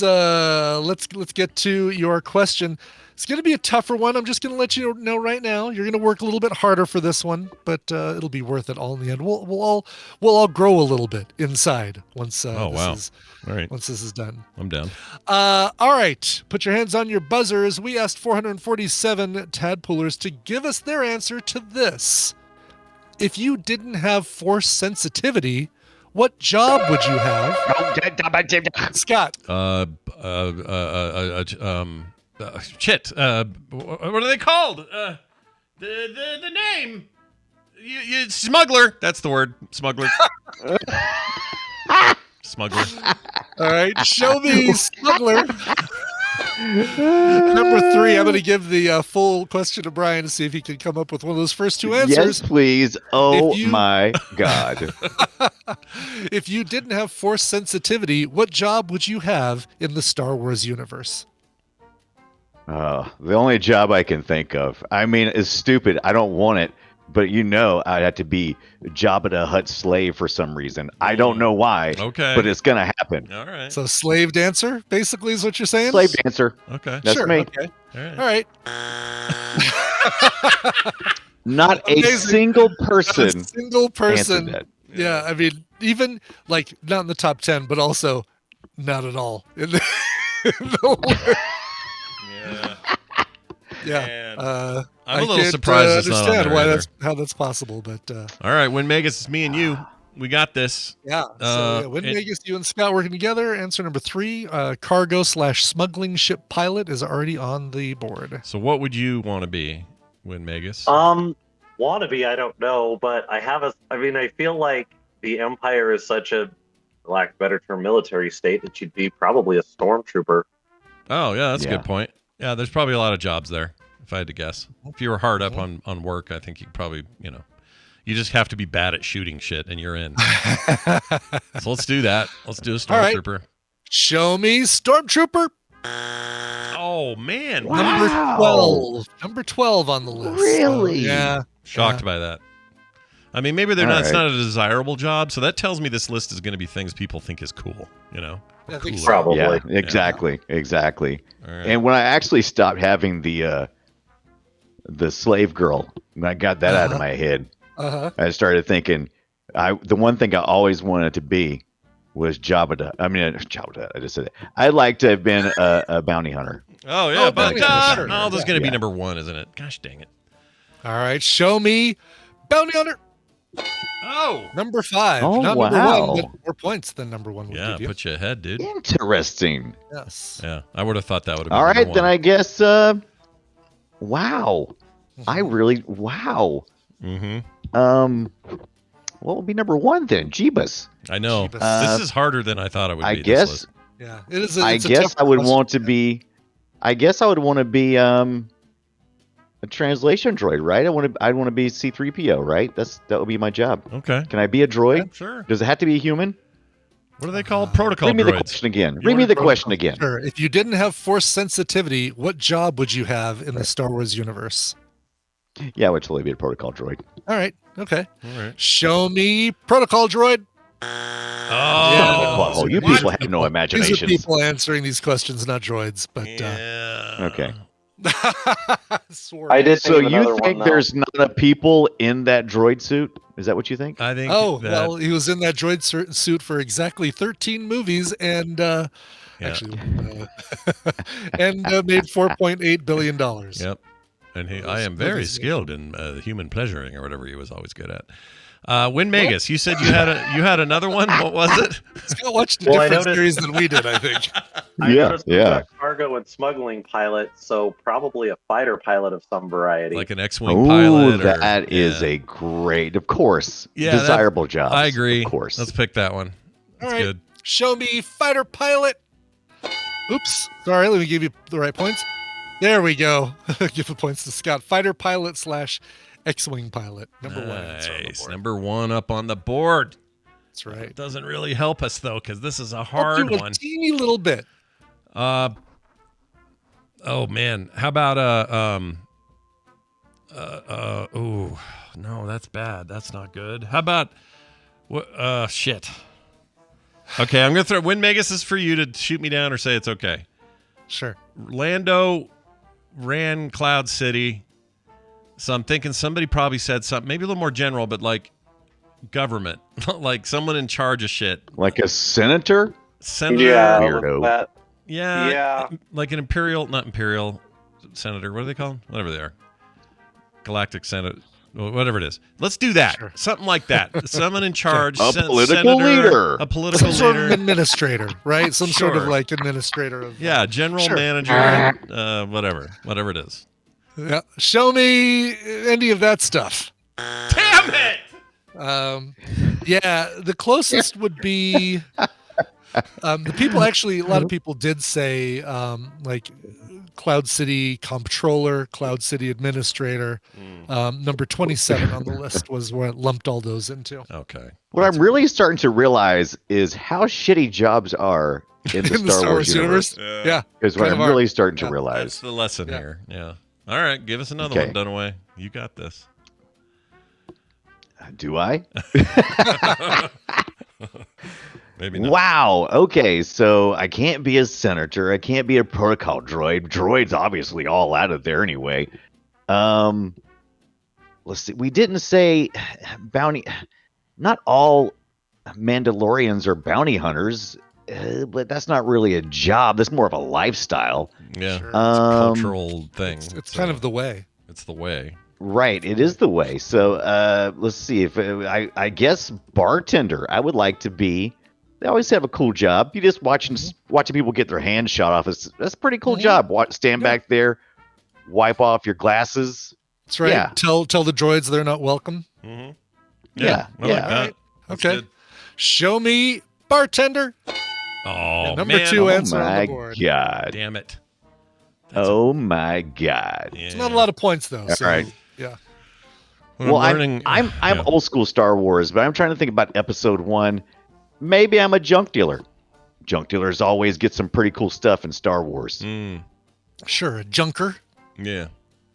get to your question. It's going to be a tougher one. I'm just going to let you know right now. You're going to work a little bit harder for this one, but it'll be worth it all in the end. We'll all grow a little bit inside once once this is done. I'm down. All right. Put your hands on your buzzers. We asked 447 Tadpoolers to give us their answer to this. If you didn't have force sensitivity, what job would you have? Scott. Shit. What are they called? The name. You smuggler. That's the word. Smuggler. Smuggler. All right. Show me smuggler. Number 3, I'm going to give the full question to Brian to see if he can come up with one of those first two answers. Yes, please. Oh, my God. If you didn't have force sensitivity, what job would you have in the Star Wars universe? The only job I can think of. I mean, it's stupid. I don't want it. But I'd have to be Jabba the Hutt slave for some reason. I don't know why. Okay. But it's going to happen. All right. So slave dancer, basically, is what you're saying? Slave dancer. Okay. That's me. Okay. All right. Not Amazing. a single person. Not a single person. answered that. Yeah, I mean, even like not in the top 10, but also not at all in the list. Yeah. I'm a little surprised it's not on understand there why either. how that's possible, but All right, Win Magus, it's me and you. We got this. yeah. So when Vegas, you and Scott working together. Answer number 3, cargo/smuggling ship pilot is already on the board. So what would you want to be, Win Magus? Wannabe, I don't know, but I feel like the Empire is such a, for lack of a better term, military state that you'd be probably a stormtrooper. Oh, yeah, that's a good point. Yeah, there's probably a lot of jobs there, if I had to guess. If you were hard up on work, I think you probably, you just have to be bad at shooting shit, and you're in. So let's do that. Let's do a stormtrooper. Right. Show me stormtrooper. Oh, man. Number 12. Number 12 on the list. Really? Yeah. Shocked by that. I mean, maybe it's not a desirable job, so that tells me this list is going to be things people think is cool, I think so. Probably. Yeah, exactly. All right. And when I actually stopped having the slave girl, and I got that out of my head, I started thinking, the one thing I always wanted to be was Jabba. I just said it. I'd like to have been a bounty hunter. Oh, yeah, bounty but hunter. no, that's going to be number 1, isn't it? Gosh dang it. All right. Show me bounty hunter. Oh! Number 5. Oh, Not wow. number 1, but more points than number 1 would Yeah, give you. put you ahead, dude. Interesting. Yes. Yeah, I would have thought that would have been All right, number then 1. I guess. Wow. I really. Wow. Mm-hmm. What would be number 1 then? Jeebus. I know. Jeebus. This is harder than I thought it would be. I this guess. list. Yeah. It is. I It's a guess tough I would question. want to be. I guess I would want to be a translation droid, right? I'd want to be C-3PO, right? That would be my job. Okay. Can I be a droid? Yeah, sure. Does it have to be a human? What are they called? Protocol Read me the droids. question again. Read me the question again. Sure. If you didn't have force sensitivity, what job would you have in the Star Wars universe? Yeah, I would totally be a protocol droid. All right. Okay. All right. Show me protocol droid. Oh, you people have no These are imagination. people answering these questions, not droids. But Yeah. Okay. Sword. I did. So Think of another you think one, though. there's not enough people in that droid suit? Is that what you think? I think. Oh, that, well, he was in that droid suit for exactly 13 movies and actually and made $4.8 billion. Yep. And Those I am very movies, skilled in human pleasuring or whatever he was always good at. Win Magus, you said you had another one. What was it? Scott watched a Well, I different noticed- series than we did, I think. I Yeah, noticed yeah. a cargo and smuggling pilot, so probably a fighter pilot of some variety. Like an X-wing Oh, pilot. that is yeah. a great, of course, Yeah, that- desirable job. I agree. Of course. Let's pick that one. All That's right. good. Show me fighter pilot. Oops. Sorry, let me give you the right points. There we go. Give the points to Scott. Fighter pilot / X-wing pilot. Number one. That's on the Nice. board. Number one up on the board. That's right. It doesn't really help us though, because this is a I'll hard do a one. teeny little bit. Oh man, how about oh no, that's bad. That's not good. How about what? Shit. Okay, I'm gonna throw. Win Magus is for you to shoot me down or say it's okay. Sure. Lando ran Cloud City, so I'm thinking somebody probably said something, maybe a little more general, but like government, like someone in charge of shit. Like a senator? Senator, yeah, Weirdo. that- yeah, Yeah. like an not imperial senator. What are they called? Whatever they are, galactic senate, whatever it is. Let's do that. Sure. Something like that. Someone in charge, A political senator, leader. a political Some sort of leader. administrator, right? Some sort of Sure. like administrator of Yeah, general Sure. manager, whatever it is. Yeah. Show me any of that stuff. Damn it! Yeah, the closest would be the people actually, a lot of people did say like Cloud City Comptroller, Cloud City Administrator. Number 27 on the list was where it lumped all those into. Okay. What I'm really starting to realize is how shitty jobs are in the In the Star Wars universe. Yeah. Is what kind I'm of really starting to Yeah. That's realize. the lesson Yeah. here. Yeah. All right, give us another Okay. one, Dunaway. You got this. Do I? Maybe not. Wow. Okay, so I can't be a senator. I can't be a protocol droid. Droid's obviously all out of there anyway. Let's see. We didn't say bounty. Not all Mandalorians are bounty hunters, but that's not really a job. That's more of a lifestyle. Yeah. Sure. It's a cultural thing. It's so kind of the way. It's the way. Right, it is the way. So let's see. If I guess bartender, I would like to be. They always have a cool job. You just watching people get their hands shot off. That's a pretty cool job. Stand back there, wipe off your glasses. That's right. Yeah. Tell the droids they're not welcome. Mm-hmm. Yeah, I like yeah. that. Alright. That's Okay. good. Show me bartender. Oh, And number man. two Oh answer on the my board. god. Damn it. Oh my god. Yeah. It's not a lot of points though. So, right. Yeah. When Well, learning, I'm yeah. old school Star Wars, but I'm trying to think about Episode 1. Maybe I'm a junk dealer. Junk dealers always get some pretty cool stuff in Star Wars. Mm, Sure. A junker. yeah.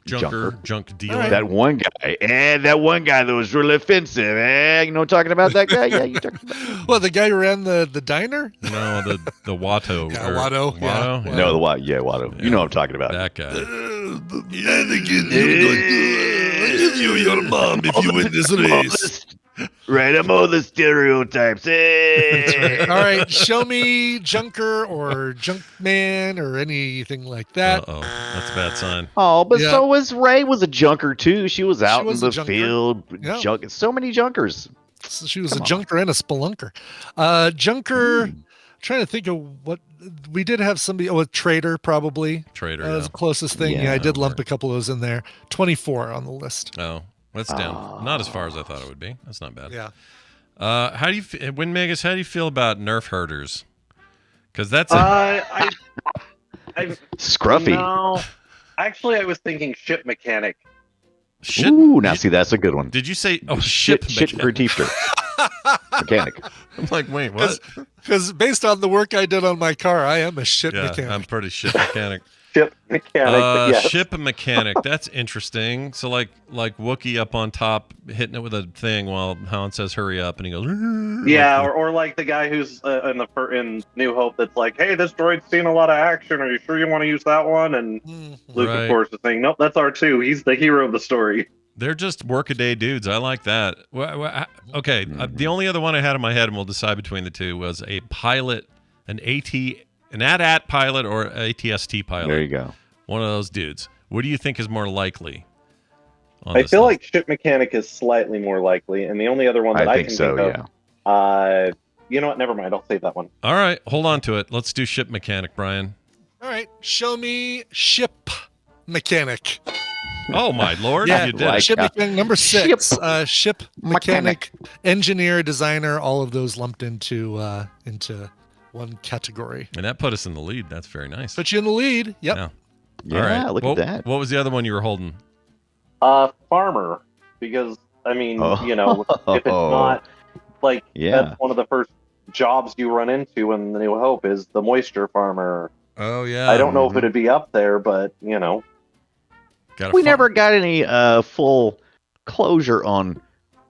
Junker. Junk dealer. Alright. That one guy, that was really offensive. You know what I'm talking about that guy? Yeah, you talking about. Well, the guy who ran the diner? No, the Watto. Yeah, or- Watto, yeah. Watto? Yeah. No, Watto. You know what I'm talking about. That guy. you your mom if you win this race. Right, I'm all the stereotypes. That's right. All right, show me junker or junk man or anything like that. Uh-oh. That's a bad sign. Oh, but Yeah. so was Ray. Was a junker too. She was out was in a the junker. field. Yeah. So many junkers. So she was a junker and a spelunker. Junker. Trying to think of what we did have somebody. Oh, a trader probably. Trader. That was Yeah. the closest thing. Yeah, Yeah. I did lump a couple of those in there. 24 on the list. Oh, that's down. Not as far as I thought it would be. That's not bad. Yeah. How do you, Win Magus? How do you feel about Nerf herders? Because that's I Scruffy. No. Actually, I was thinking ship mechanic. shit. Ooh, now see that's a good one. Did you say shit mechanic? for teacher. Mechanic. I'm like, wait, what? Because based on the work I did on my car, I am a shit Yeah, mechanic. I'm pretty shit mechanic. Ship mechanic. Yes. Ship mechanic. That's interesting. So like Wookiee up on top, hitting it with a thing while Han says "hurry up," and he goes. Yeah, or like the guy who's in New Hope that's like, "Hey, this droid's seen a lot of action. Are you sure you want to use that one?" And Luke, of course, is saying, "Nope, that's R2. He's the hero of the story." They're just workaday dudes. I like that. Okay, the only other one I had in my head, and we'll decide between the two, was a pilot, an AT pilot or ATST pilot. There you go. One of those dudes. What do you think is more likely? I feel like ship mechanic is slightly more likely, and the only other one that I can think of. You know what? Never mind. I'll save that one. All right, hold on to it. Let's do ship mechanic, Brian. All right, show me ship mechanic. Oh my lord! Yeah, you did. Ship mechanic number 6. Ship mechanic, engineer, designer, all of those lumped into one category. And that put us in the lead. That's very nice. Put you in the lead. Yep. Yeah, all right. Look at that. What was the other one you were holding? Farmer, because I mean, you know, if it's not like that's one of the first jobs you run into in the New Hope is the moisture farmer. Oh yeah. I don't know if it'd be up there, but you know. We never got any full closure on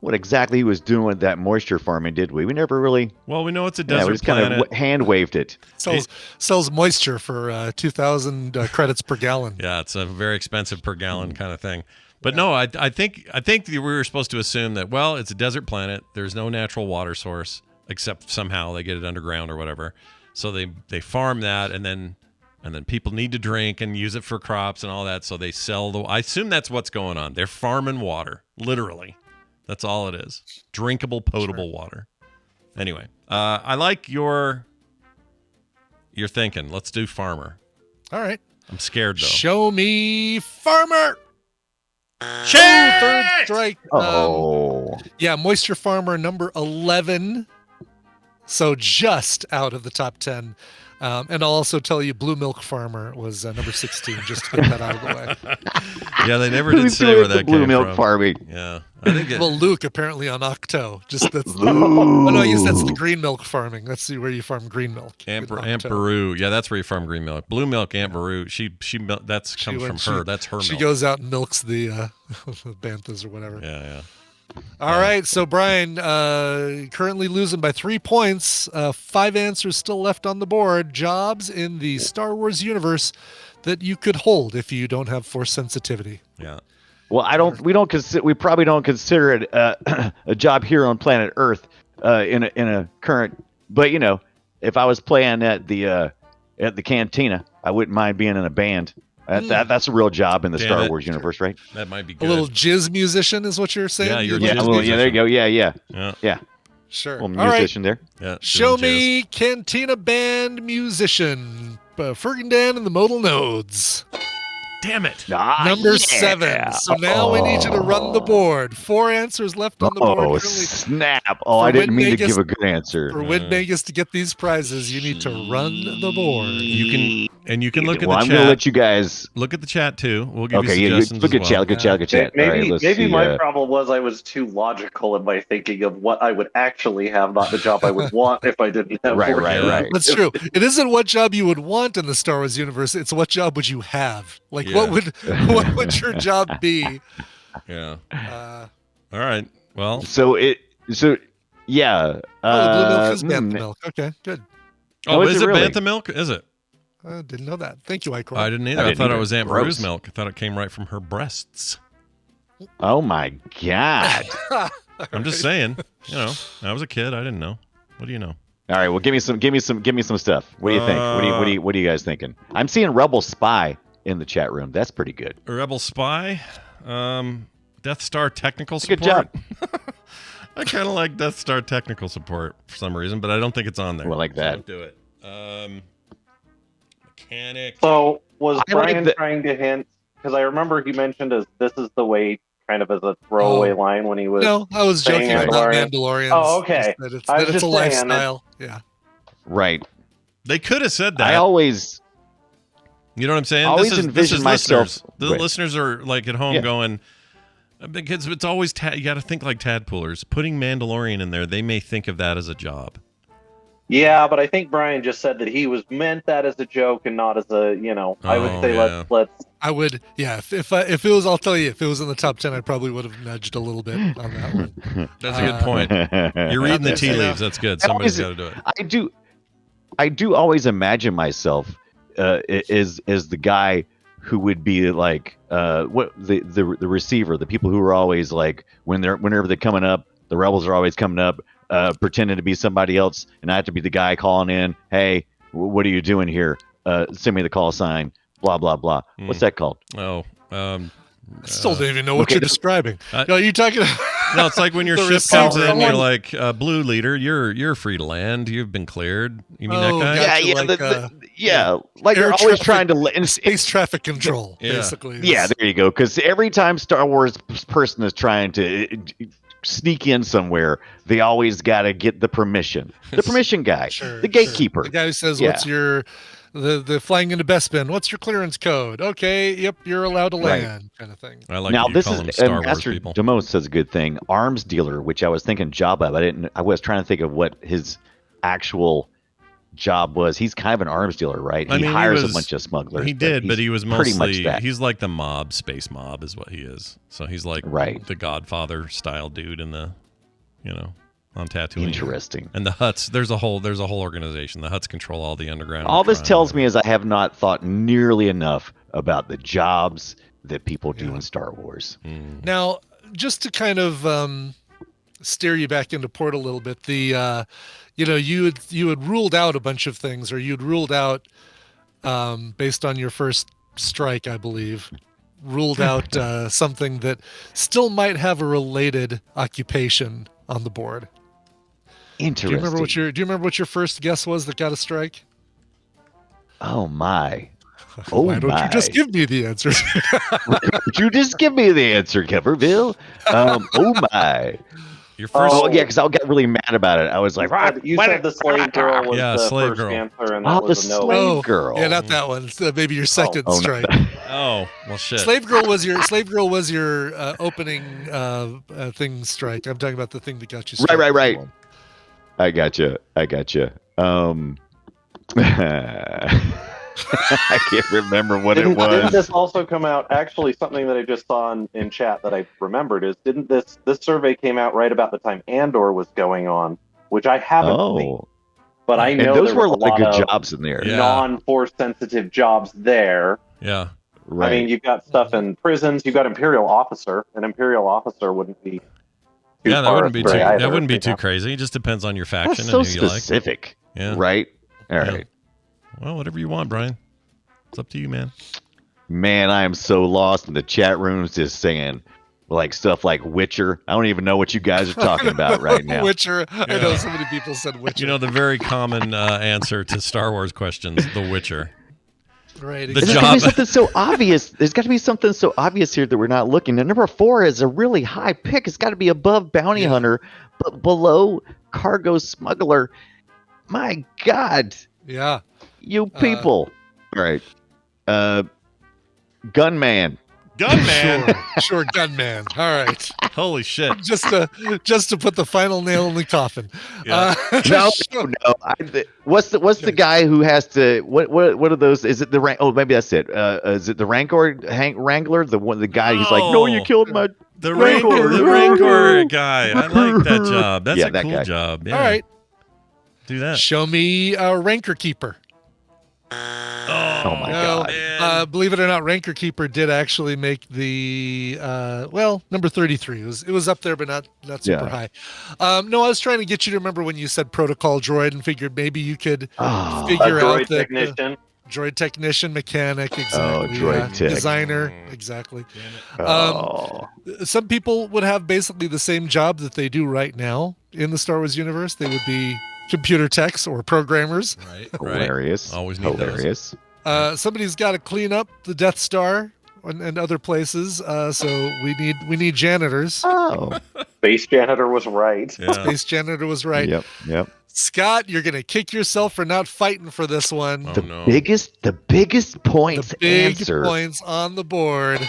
what exactly he was doing with that moisture farming, did we? We never really. Well, we know it's a desert we just planet. kind of hand waved it. Sells moisture for 2,000 credits per gallon. Yeah, it's a very expensive per gallon kind of thing. But no, I think we were supposed to assume that, well, it's a desert planet. There's no natural water source except somehow they get it underground or whatever. So they farm that, and then people need to drink and use it for crops and all that. So they sell I assume that's what's going on. They're farming water, literally. That's all it is. Drinkable, potable water. Anyway, I like your thinking. Let's do farmer. All right. I'm scared though. Show me farmer. Shit! Third strike. Oh. Yeah, moisture farmer number 11. So just out of the top 10. And I'll also tell you, Blue Milk Farmer was number 16, just to get that out of the way. Yeah, they never did say where that came Blue Milk from. Farming. Yeah, I think well, Luke apparently on Octo. Just that's. Oh no, yes, that's the green milk farming. That's where you farm green milk. Aunt Beru. Yeah, that's where you farm green milk. Blue Milk, Aunt Beru. She comes from her. That's her milk. She goes out and milks the banthas or whatever. Yeah. All right, so Brian, currently losing by 3 points. 5 answers still left on the board. Jobs in the Star Wars universe that you could hold if you don't have force sensitivity. Yeah. Well, we probably don't consider it a job here on planet Earth in a current. But you know, if I was playing at the cantina, I wouldn't mind being in a band. That's a real job in the Star Wars universe, right? That might be good. A little jizz musician is what you're saying? Yeah, you're there you go. Yeah. Sure. Little musician there. Yeah. Show me cantina band musician. Fergendan and the Modal Nodes. Damn it. Number 7. So now we need you to run the board. 4 answers left on the board. Oh, snap. Oh, I didn't mean to give a good answer. For Win Vegas to get these prizes, you need to run the board. You can look at the chat. I'm going to let you guys look at the chat too. We'll give you suggestions. Look at chat. Look at chat. Maybe my problem was I was too logical in my thinking of what I would actually have, not the job I would want if I didn't have. Right. That's true. It isn't what job you would want in the Star Wars universe. It's what job would you have? Like what would your job be? Yeah. All right. Well. Yeah. The blue milk is bantha milk. Okay, good. Oh, is it really? Bantha milk? Is it? I didn't know that. Thank you, Icor. I didn't either. I thought it was Aunt Beru's milk. I thought it came right from her breasts. Oh my God. I'm just saying. You know, I was a kid. I didn't know. What do you know? All right. Well, give me some stuff. What do you think? What are you guys thinking? I'm seeing Rebel Spy in the chat room. That's pretty good. Rebel Spy, Death Star technical support. Good job. I kind of like Death Star technical support for some reason, but I don't think it's on there. Well, like that. So do it. Mechanic. So was Brian trying to hint? Because I remember he mentioned this is the way, kind of as a throwaway line when he was. No, I was joking about Mandalorians. Oh, okay. That it's a lifestyle. Yeah. Right. They could have said that. I always. You know what I'm saying? I always envision myself. The listeners are like at home going, because it's always you got to think like tadpoolers. Putting Mandalorian in there, they may think of that as a job. Yeah, but I think Brian just said that he was meant that as a joke and not as a, I would say let's. I would, yeah. If it was, I'll tell you, if it was in the top 10, I probably would have nudged a little bit on that one. That's a good point. You're reading the tea leaves. That's good. Somebody's got to do it. I do always imagine myself as the guy who would be like the receiver, the people who are always like whenever they're coming up, the rebels are always coming up, pretending to be somebody else, and I have to be the guy calling in. Hey, what are you doing here? Send me the call sign. Blah blah blah. What's that called? Oh, I still don't even know what you're describing. Are you talking? No, it's like when your ship comes in, you're like, blue leader, you're free to land. You've been cleared. You mean that guy? Yeah, like they're always trying to space traffic control, basically. Yeah, there you go. Because every time Star Wars person is trying to sneak in somewhere, they always got to get the permission. The permission guy, the gatekeeper, the guy who says, "What's your the flying into Bespin? What's your clearance code?" Okay, yep, you're allowed to land, kind of thing. I like now you this call is them Star Wars Master people. Demos says a good thing. Arms dealer, which I was thinking job of. I was trying to think of what his actual job was. He's kind of an arms dealer, right? He hires a bunch of smugglers. He did, but he was pretty mostly much that. He's like the mob, space mob is what he is. So he's like the Godfather style dude in the, on Tatooine. Interesting. And the Hutts, there's a whole organization. The Hutts control all the underground. All this tells me is I have not thought nearly enough about the jobs that people do in Star Wars. Now, just to kind of steer you back into port a little bit, the you had ruled out a bunch of things, or you'd ruled out based on your first strike, I believe, ruled out something that still might have a related occupation on the board. Interesting. Do you remember what your first guess was that got a strike? Oh my. Why don't you just give me the answer? Would you just give me the answer, Kemperville? Oh my. Your first. Oh yeah, because I got really mad about it. I was like, you said the slave girl was the slave first girl. answer, and that was a no. Slave girl. Yeah, not that one. So maybe your second strike. Oh well, shit. Slave girl was your opening thing strike. I'm talking about the thing that got you struck. Right. I gotcha. I can't remember what it was. Didn't this also come out? Actually, something that I just saw in chat that I remembered is didn't this survey came out right about the time Andor was going on, which I haven't seen. But I know those there were a was lot of good jobs in there. Non-force sensitive jobs there. Yeah. Right. I mean, you've got stuff in prisons. You've got Imperial officer. An Imperial officer wouldn't be. That wouldn't be too crazy. It just depends on your faction That's so and who you like. specific. Yeah. Right. All right. Well, whatever you want, Brian. It's up to you, man. Man, I am so lost in the chat rooms just saying like stuff like Witcher. I don't even know what you guys are talking about right now. Witcher. I know so many people said Witcher. The very common answer to Star Wars questions, The Witcher. Right. The There's got to be something so obvious. There's got to be something so obvious here that we're not looking. And number 4 is a really high pick. It's got to be above Bounty Hunter, but below Cargo Smuggler. My God. Yeah. You people. All right. Gunman. Sure, Gunman. All right. Holy shit. Just to put the final nail in the coffin. Yeah. No. What's the guy who has to? What are those? Is it the rank? Oh, maybe that's it. Is it the Rancor Wrangler? The guy who's like, no, you killed my the Rancor guy. I like that job. That's a cool job. Yeah. All right. Do that. Show me a Rancor Keeper. Oh my God! Believe it or not, Rancor Keeper did actually make the number 33. It was up there, but not super high. No, I was trying to get you to remember when you said Protocol Droid, and figured maybe you could figure out that droid technician, mechanic, exactly. Droid tech. Designer, exactly. Some people would have basically the same job that they do right now in the Star Wars universe. They would be computer techs or programmers. Right. Hilarious. Always need hilarious. Somebody's got to clean up the Death Star and other places. So we need janitors. Oh, Space Janitor was right. Yeah. Space Janitor was right. Yep. Scott, you're gonna kick yourself for not fighting for this one. The biggest points. The big answer. points on the board.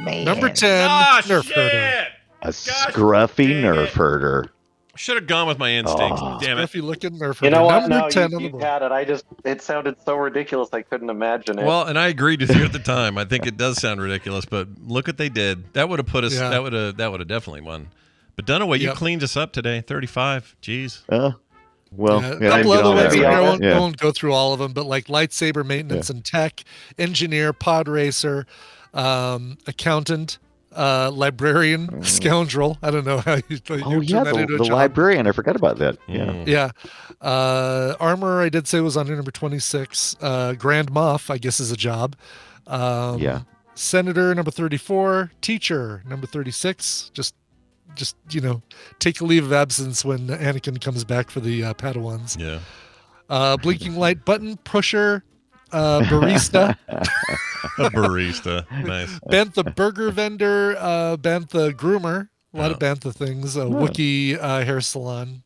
Man. Number 10, Nerf Herder. A scruffy Nerf Herder. Should have gone with my instincts. Damn it. Scruffy looking Nerfer. You know what? Number No, 10 on the you board. had it. It sounded so ridiculous I couldn't imagine it. Well, and I agreed with you at the time. I think it does sound ridiculous, but look what they did. That would have put us. Yeah. That would have definitely won. But Dunaway, you Yep. cleaned us up today. 35. Jeez. Well, Yeah, I a didn't couple get all other ones. that right. I won't go through all of them, but like lightsaber maintenance and tech, engineer, pod racer, accountant, librarian, scoundrel. I don't know how you turn that into a the job. librarian. I forgot about that. Mm. Yeah. Yeah. Armor, I did say was under number 26. Grand Moff, I guess, is a job. Yeah. Senator, number 34. Teacher, number 36. Just take a leave of absence when Anakin comes back for the Padawans. Yeah. Blinking light button pusher, barista. A barista. Nice. Bantha burger vendor, Bantha groomer. A lot of Bantha things. Wookiee hair salon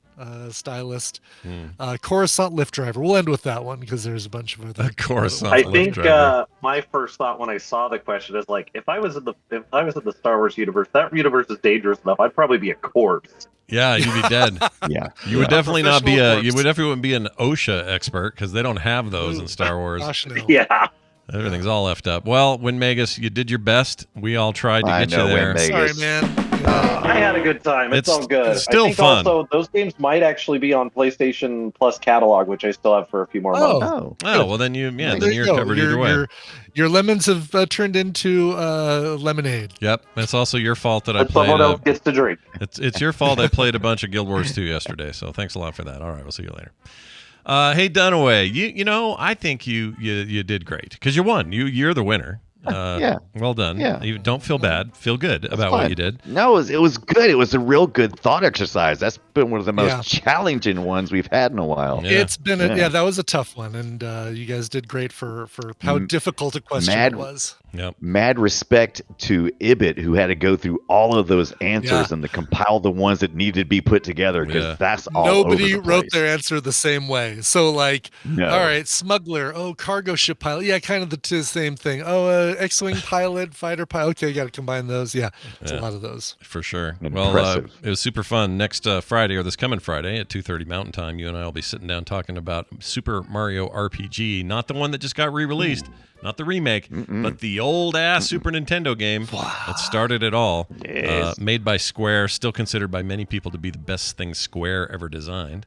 stylist. Coruscant lift driver. We'll end with that one because there's a bunch of other. Coruscant I lift think driver. my first thought when I saw the question is like, if I was in the Star Wars universe, that universe is dangerous enough. I'd probably be a corpse. Yeah, you'd be dead. Yeah. You would definitely not be Professional you corpse. would definitely wouldn't be an OSHA expert because they don't have those in Star Wars. Gosh, no. Yeah. Everything's all effed up. Well, Win Magus, you did your best. We all tried to I get know, you there. Win Magus. Sorry, man. I had a good time. It's all good. it's still I think fun. Also, those games might actually be on PlayStation Plus catalog, which I still have for a few more months. Oh. Oh, well then then There you you're go. covered either way. Your lemons have turned into lemonade. Yep. It's also your fault that I But played someone else gets to drink. it's your fault I played a bunch of Guild Wars 2 yesterday. So thanks a lot for that. All right, we'll see you later. Hey Dunaway, you know, I think you did great because you won. You're the winner. Yeah. Well done. Yeah. You don't feel bad. Feel good about what fine. you did. No, it was good. It was a real good thought exercise. That's been one of the most Yeah. challenging ones we've had in a while. Yeah. It's been that was a tough one, and you guys did great for how difficult a question it was. Yep. Mad respect to Ibit, who had to go through all of those answers Yeah. and to compile the ones that needed to be put together because Yeah. that's all Nobody over the wrote place. their answer the same way. So like, No. all right, smuggler. Oh, cargo ship pilot. Yeah, kind of the same thing. Oh, X-wing pilot, fighter pilot. Okay, you got to combine those. Yeah, it's a lot of those. For sure. Impressive. Well, it was super fun. Next Friday or this coming Friday at 2:30 Mountain Time, you and I will be sitting down talking about Super Mario RPG, not the one that just got re-released, not the remake, but the old ass Super Nintendo game that started it all. Yes. Made by Square, still considered by many people to be the best thing Square ever designed.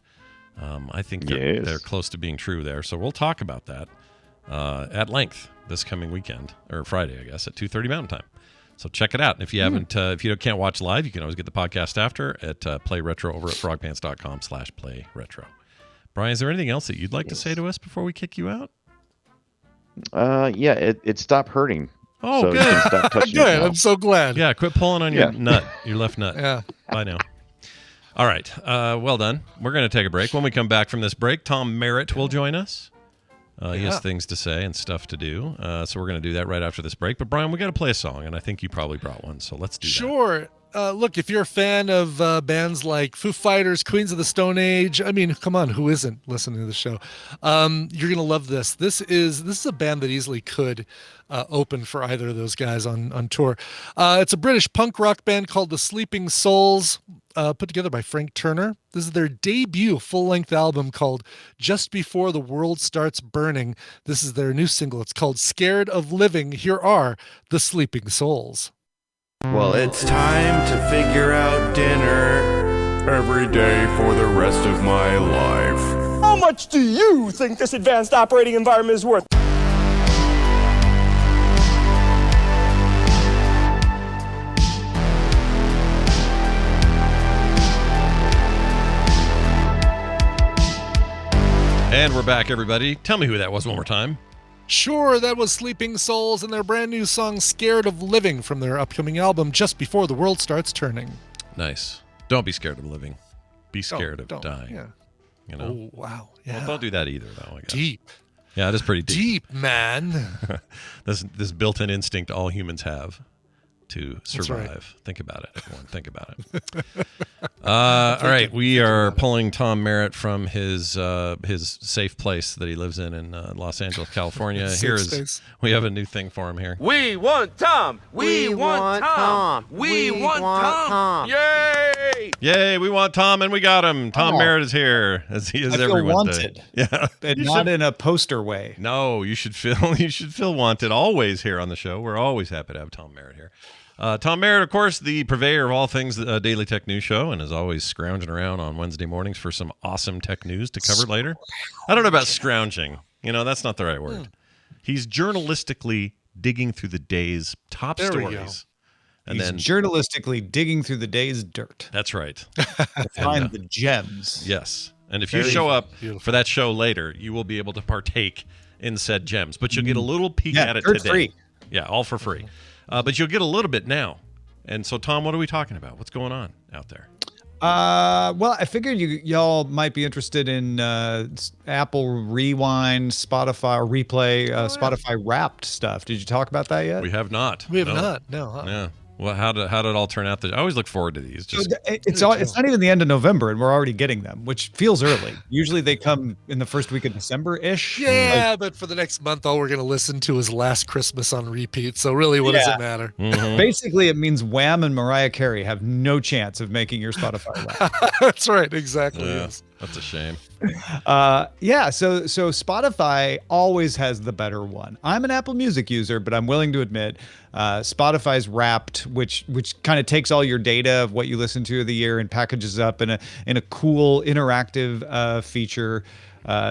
I think they're close to being true there. So we'll talk about that at length this coming weekend, or Friday, I guess, at 2:30 Mountain Time. So check it out. If you haven't, if you can't watch live, you can always get the podcast after at Play Retro over at frogpants.com/playretro. Brian, is there anything else that you'd like to say to us before we kick you out? Yeah, it stopped hurting. Oh, so good. You can stop touching it Good. now. I'm so glad. Yeah, quit pulling on your Yeah. nut, your left nut. Yeah. Bye now. All right. Well done. We're going to take a break. When we come back from this break, Tom Merritt will join us. He has things to say and stuff to do. So we're going to do that right after this break. But Brian, we got to play a song, and I think you probably brought one. So let's do that. Sure. Look, if you're a fan of bands like Foo Fighters, Queens of the Stone Age, I mean, come on, who isn't listening to the show? You're gonna love this. This is a band that easily could open for either of those guys on tour. It's a British punk rock band called the Sleeping Souls, put together by Frank Turner. This is their debut full-length album called Just Before the World Starts Burning. This is their new single. It's called Scared of Living. Here are the Sleeping Souls. Well, it's time to figure out dinner every day for the rest of my life. How much do you think this advanced operating environment is worth? And we're back, everybody. Tell me who that was one more time. Sure, that was Sleeping Souls and their brand new song Scared of Living from their upcoming album Just Before the World Starts Turning. Nice. Don't be scared of living. Be scared of Don't. dying. Yeah. You know? Oh, wow. Yeah. Well, don't do that either, though, I guess. Deep. Yeah, it is pretty deep. Deep, man. This built-in instinct all humans have to survive. right. Think about it, everyone. Think about it. All right, we are pulling Tom Merritt from his safe place that he lives in Los Angeles, California. Safe space. We have a new thing for him here. We want Tom. We want Tom. We want Tom. Yay! Yay, we want Tom, and we got him. Tom Oh. Merritt is here, as he is I feel every Wednesday. wanted. Yeah, And You not should- in a poster way. No, you should feel wanted always here on the show. We're always happy to have Tom Merritt here. Tom Merritt, of course, the purveyor of all things Daily Tech News Show, and is always scrounging around on Wednesday mornings for some awesome tech news to cover later. I don't know about scrounging. That's not the right word. He's journalistically digging through the day's top There we go. stories. And He's then journalistically digging through the day's dirt that's right. to find the gems. Yes. And if you Very show up beautiful. for that show later, you will be able to partake in said gems. But you'll get a little peek Yeah, at it dirt today. free. Yeah, all for free. But you'll get a little bit now. And so, Tom, what are we talking about? What's going on out there? Well, I figured y'all might be interested in Apple Rewind, Spotify Replay, Spotify Wrapped stuff. Did you talk about that yet? We have not. We have No. not. No. Huh? Yeah. Well, how did it all turn out? I always look forward to these. Just It's not even the end of November, and we're already getting them, which feels early. Usually they come in the first week of December-ish. Yeah, but for the next month, all we're going to listen to is Last Christmas on repeat. So really, what does Yeah. it matter? Basically, it means Wham and Mariah Carey have no chance of making your Spotify Wrapped. That's right. Exactly. yeah, Yes. that's a shame. So Spotify always has the better one. I'm an Apple Music user, but I'm willing to admit Spotify's Wrapped, which kind of takes all your data of what you listen to of the year and packages up in a cool interactive feature.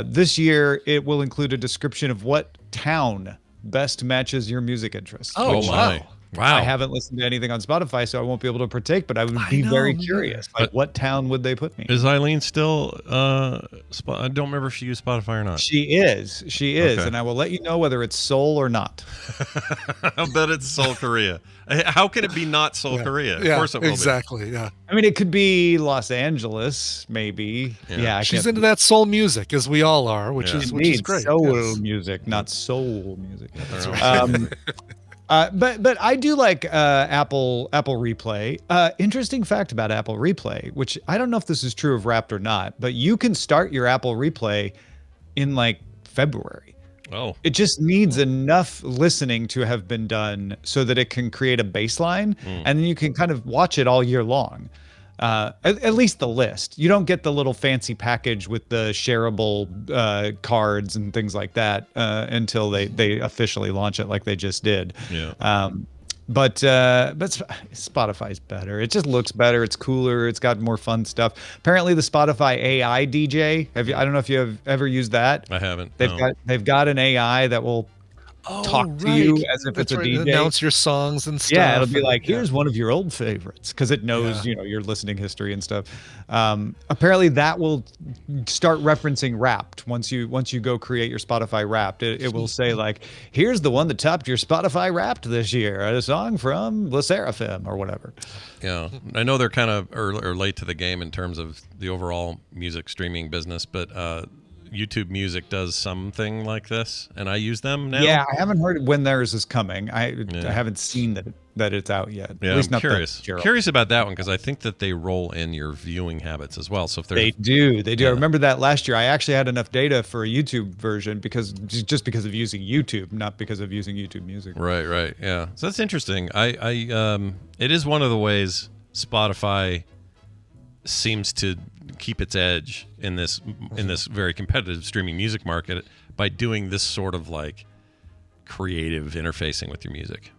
This year, it will include a description of what town best matches your music interests. Oh, which my. Wow. I haven't listened to anything on Spotify, so I won't be able to partake, but I would be very curious. Like, what town would they put me? Is Eileen still I don't remember if she used Spotify or not. She is. Okay. And I will let you know whether it's Seoul or not. I'll bet it's Seoul, Korea. How can it be not Seoul, Korea? Of Yeah, course it will exactly. Yeah. I mean, it could be Los Angeles, maybe. Yeah, She's into that soul music, as we all are, which is great. Soul Yes. music, not soul music. That's right. But I do like Apple Replay. Interesting fact about Apple Replay, which I don't know if this is true of Wrapped or not, but you can start your Apple Replay in like February. Oh. It just needs enough listening to have been done so that it can create a baseline, and then you can kind of watch it all year long. At least the list. You don't get the little fancy package with the shareable cards and things like that until they officially launch it, like they just did. Yeah. But Spotify's better. It just looks better. It's cooler. It's got more fun stuff. Apparently, the Spotify AI DJ. I don't know if you have ever used that. I haven't. They've got an AI that will talk to you as if it's a DJ. Announce your songs and stuff. Yeah, it'll be like, here's one of your old favorites, because it knows your listening history and stuff. Apparently, that will start referencing Wrapped once you go create your Spotify Wrapped. It will say like, here's the one that topped your Spotify Wrapped this year, a song from Le Seraphim or whatever. Yeah, I know they're kind of or late to the game in terms of the overall music streaming business, but YouTube Music does something like this, and I use them now. Yeah, I haven't heard when theirs is coming. I haven't seen that it's out yet. Yeah, At least I'm not curious. Gerald. Curious about that one because I think that they roll in your viewing habits as well. So if They do. I remember that last year. I actually had enough data for a YouTube version because of using YouTube, not because of using YouTube Music. Right. Yeah. So that's interesting. It is one of the ways Spotify seems to keep its edge in this very competitive streaming music market by doing this sort of like creative interfacing with your music.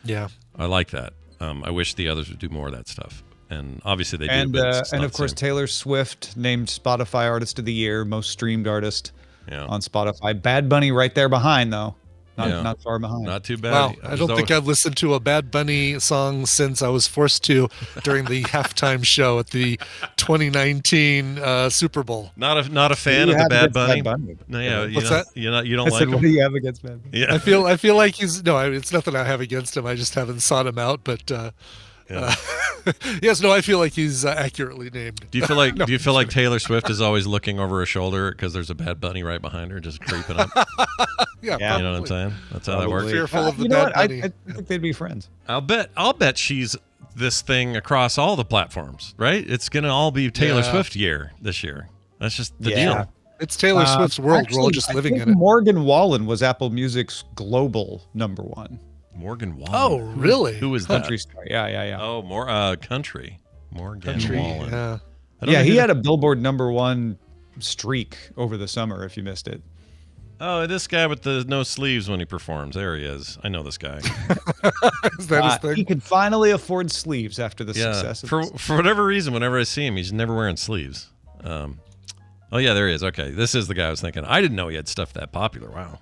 Yeah. I like that. I wish the others would do more of that stuff. And obviously they do. And But it's and not of the course same. Taylor Swift named Spotify Artist of the Year, most streamed artist on Spotify. Bad Bunny right there behind though. Not far behind. Not too bad. Wow, I don't think I've listened to a Bad Bunny song since I was forced to during the halftime show at the 2019 Super Bowl. Not a fan of the Bad Bunny. No, yeah. What's that? You don't I like said, him. what do you have against Bad Bunny? Yeah. I feel like he's it's nothing I have against him. I just haven't sought him out. But yes, no, I feel like he's accurately named. Do you feel like Taylor Swift is always looking over her shoulder because there's a Bad Bunny right behind her, just creeping up? Yeah, you know what I'm saying? That's how that works. Fearful of the You know Bad what? I Bunny. think they'd be friends. I'll bet she's this thing across all the platforms, right? It's gonna all be Taylor Swift year this year. That's just the deal. It's Taylor Swift's world. We're all just I living think in it. Morgan Wallen was Apple Music's global #1. Morgan Wallen. Oh, really? Who is that? Country star. Yeah. Oh, more country. Morgan Country, Wallen. yeah. Yeah, he had a Billboard #1 streak over the summer. If you missed it. Oh, this guy with the no sleeves when he performs. There he is. I know this guy. Is that his thing? He can finally afford sleeves after the Yeah. success of For whatever reason, whenever I see him, he's never wearing sleeves. Oh yeah, there he is. Okay, this is the guy I was thinking. I didn't know he had stuff that popular. Wow,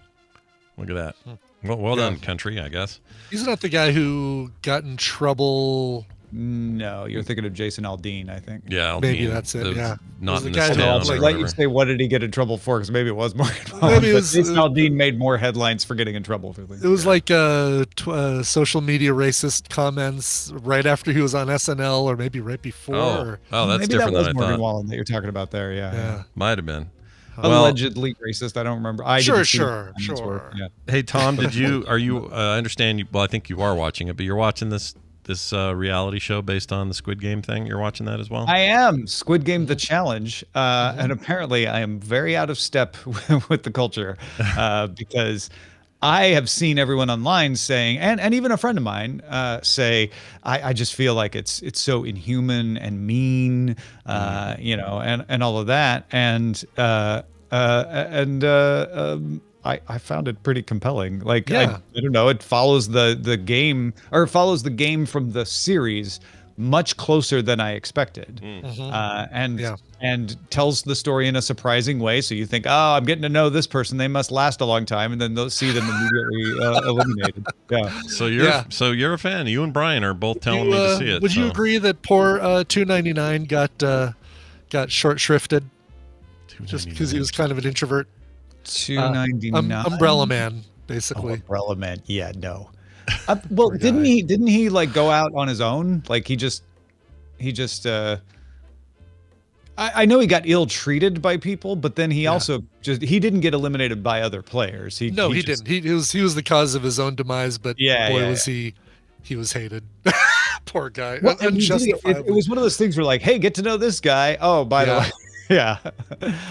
look at that. Well done, country. I guess He's not the guy who got in trouble. No, you're thinking of Jason Aldean, I think. Yeah, Maybe that's it. Yeah, not the in guy this who town. was or like, Let you whatever. say what did he get in trouble for? Because maybe it was Morgan Maybe Wallen. it was, Jason Aldean made more headlines for getting in trouble for things. It was like social media racist comments right after he was on SNL, or maybe right before. Oh, that's maybe different that was than I Morgan thought. Wallen that you're talking about there. Yeah. Might have been. Well, Allegedly racist. I don't remember. I Sure, didn't see sure, the comments sure. were- Yeah. hey Tom, are you? I understand you. Well, I think you are watching it, but you're watching this reality show based on the Squid Game thing. You're watching that as well. I am Squid Game: The Challenge, and apparently I am very out of step with the culture because I have seen everyone online saying, and even a friend of mine say, I just feel like it's so inhuman and mean, and all of that, and I found it pretty compelling. Like, Yeah. I don't know, it follows the game, or it follows the game from the series much closer than I expected, and tells the story in a surprising way. So you think, oh, I'm getting to know this person; they must last a long time, and then they'll see them immediately eliminated. Yeah. So you're a fan. You and Brian are both telling me to see it. Would you so. agree that poor 299 got short shrifted just because he was kind of an introvert? $2.99. Umbrella Man, basically. Umbrella Man. Yeah, no. Well, didn't he like go out on his own? Like he just I know he got ill-treated by people, but then he also he didn't get eliminated by other players. He didn't. He was the cause of his own demise, but was he was hated. Poor guy. Well, it was one of those things where like, hey, get to know this guy. Oh, by the way. Yeah.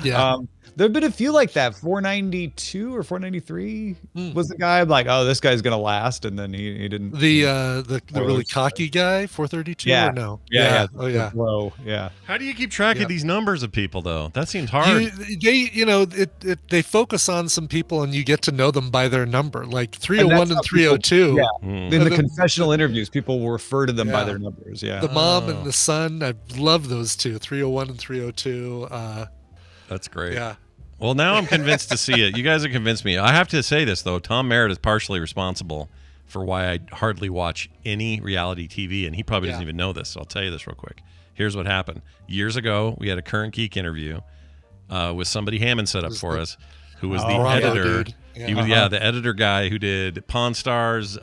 Yeah. There have been a few like that. 492 or 493 was the guy. I'm like, oh, this guy's gonna last, and then he didn't. The really cocky guy, 432. Yeah. Or no. Yeah. Oh yeah. Whoa. Yeah. How do you keep track of these numbers of people though? That seems hard. They focus on some people, and you get to know them by their number, like 301 and 302. In the confessional interviews, people will refer to them by their numbers. Yeah. The mom and the son. I love those two, 301 and 302. That's great. Yeah. Well, now I'm convinced to see it. You guys have convinced me. I have to say this, though. Tom Merritt is partially responsible for why I hardly watch any reality TV, and he probably doesn't even know this, so I'll tell you this real quick. Here's what happened. Years ago, we had a Current Geek interview with somebody Hammond set up for us, who was the editor. Dude. Yeah. He was the editor guy who did Pawn Stars,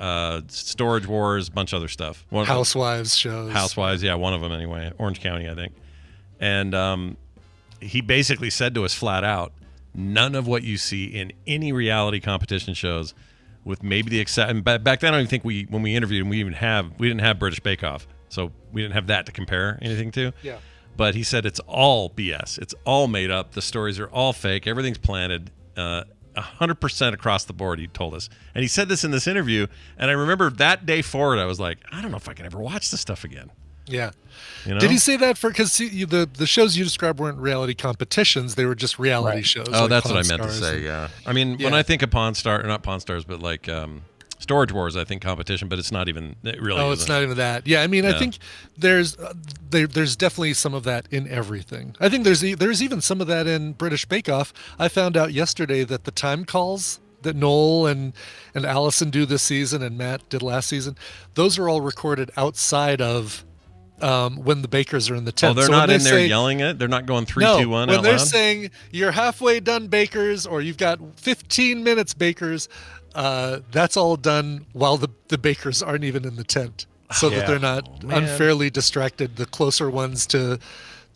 Storage Wars, a bunch of other stuff. Housewives shows. Housewives, yeah, one of them anyway. Orange County, I think. And he basically said to us flat out, none of what you see in any reality competition shows, with maybe the exception. Back then, I don't even think when we interviewed him, we didn't have British Bake Off, so we didn't have that to compare anything to. Yeah. But he said it's all BS. It's all made up. The stories are all fake. Everything's planted. 100% across the board, he told us. And he said this in this interview, and I remember that day forward, I was like, I don't know if I can ever watch this stuff again. Yeah. You know? Did he say that because the shows you described weren't reality competitions; they were just reality shows. Oh, like that's Pawn what I meant to Stars say. Yeah. I mean, when I think of Pawn Star, not Pawn Stars, but like Storage Wars, I think competition, but it's not even. It really. Oh, isn't. it's not even that. Yeah, I mean, I think there's definitely some of that in everything. I think there's even some of that in British Bake Off. I found out yesterday that the time calls that Noel and Allison do this season and Matt did last season, those are all recorded outside of when the bakers are in the tent. Oh, they're so not when in they there say, yelling it? They're not going 3, no, 2, 1 when out they're loud? saying you're halfway done, bakers, or you've got 15 minutes, bakers, that's all done while the bakers aren't even in the tent, so that they're not unfairly distracted, the closer ones to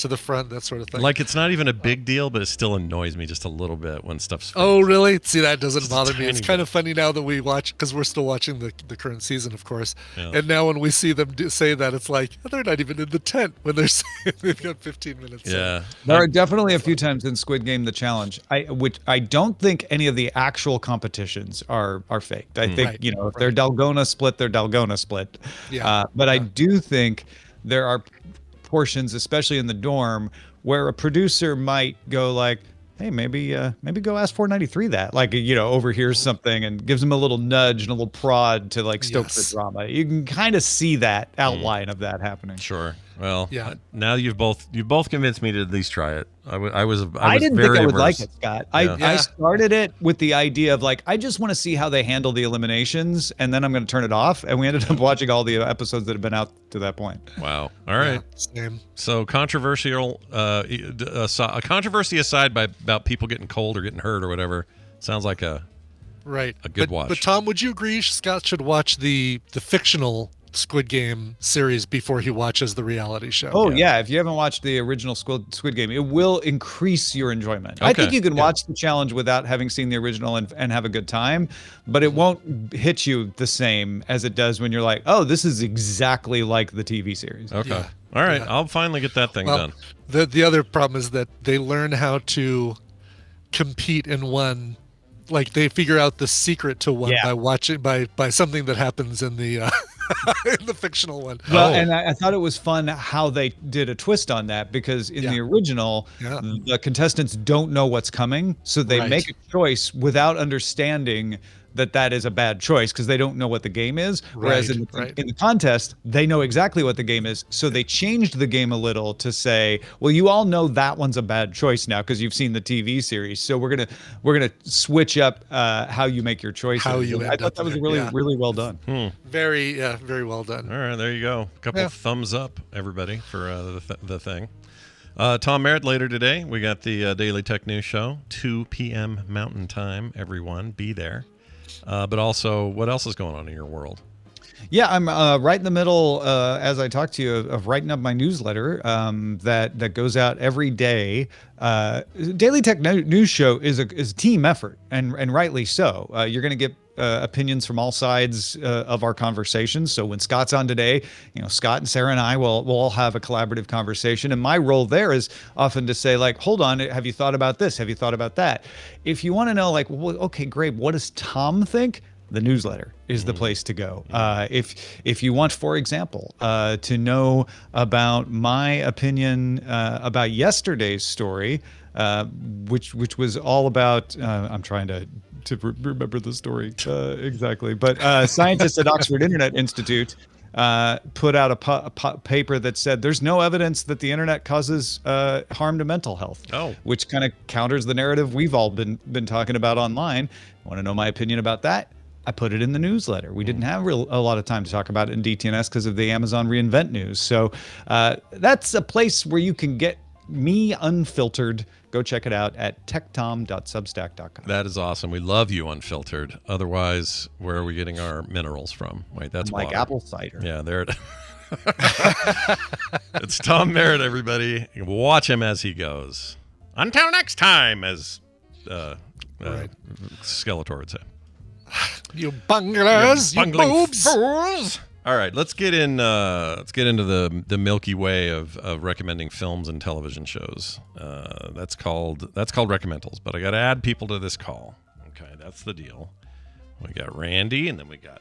the front, that sort of thing. Like, it's not even a big deal, but it still annoys me just a little bit when stuff's fake. Oh, really? See, that doesn't bother me. tiny It's kind of funny now that we watch, because we're still watching the current season, of course. Yeah. And now when we see them say that, it's like, they're not even in the tent when they're saying they've got 15 minutes. Yeah. There are definitely a few times in Squid Game: The Challenge, which I don't think any of the actual competitions are faked. I think, if they're Dalgona split, they're Dalgona split. Yeah. But I do think there are portions, especially in the dorm, where a producer might go like, hey, maybe go ask 493 that, like, overhears something and gives him a little nudge and a little prod to like stoke the drama. You can kind of see that outline of that happening. Sure. Well, now you've both convinced me to at least try it. I was didn't very think I would averse. like it, Scott. I started it with the idea of like, I just want to see how they handle the eliminations, and then I'm going to turn it off. And we ended up watching all the episodes that have been out to that point. Wow. All right. Same. So controversial, a controversy aside about people getting cold or getting hurt or whatever, sounds like a good watch. But Tom, would you agree Scott should watch the fictional Squid Game series before he watches the reality show? Oh yeah, if you haven't watched the original Squid Game, it will increase your enjoyment. I think you can watch the challenge without having seen the original and have a good time, but it won't hit you the same as it does when you're like, oh, this is exactly like the TV series. Okay. All right, I'll finally get that thing done. The other problem is that they learn how to compete in one. Like they figure out the secret to one by watching by something that happens in the in the fictional one. Well, and I thought it was fun how they did a twist on that, because in the original, the contestants don't know what's coming, so they make a choice without understanding that is a bad choice because they don't know what the game is. Whereas in the contest, they know exactly what the game is. So they changed the game a little to say, well, you all know that one's a bad choice now because you've seen the TV series. So we're gonna switch up how you make your choices. I thought that was really well done. Very well done. All right, there you go. A couple of thumbs up, everybody, for the thing. Tom Merritt later today. We got the Daily Tech News Show, 2 p.m. Mountain Time. Everyone, be there. But also, what else is going on in your world? Yeah, I'm right in the middle, as I talk to you, of writing up my newsletter that goes out every day. Daily Tech News Show is a team effort, and rightly so. You're going to get opinions from all sides of our conversations. So when Scott's on today, Scott and Sarah and I will all have a collaborative conversation. And my role there is often to say, like, hold on, have you thought about this? Have you thought about that? If you want to know, like, well, okay, great, what does Tom think? The newsletter is the place to go. If you want, for example, to know about my opinion about yesterday's story, which was all about, I'm trying to remember the story exactly, but scientists at Oxford Internet Institute put out a paper that said there's no evidence that the internet causes harm to mental health, which kind of counters the narrative we've all been talking about online. Want to know my opinion about that? I put it in the newsletter. We didn't have a lot of time to talk about it in DTNS because of the Amazon reInvent news. So that's a place where you can get me unfiltered. Go check it out at techtom.substack.com. That is awesome. We love you unfiltered. Otherwise, where are we getting our minerals from? Wait, that's like water. Apple cider. Yeah, there it is. It's Tom Merritt, everybody. Watch him as he goes. Until next time, as Skeletor would say. You bunglers, you boobs. Fools. All right, let's get into the Milky Way of recommending films and television shows. That's called Recommendals, but I got to add people to this call. Okay, that's the deal. We got Randy, and then we got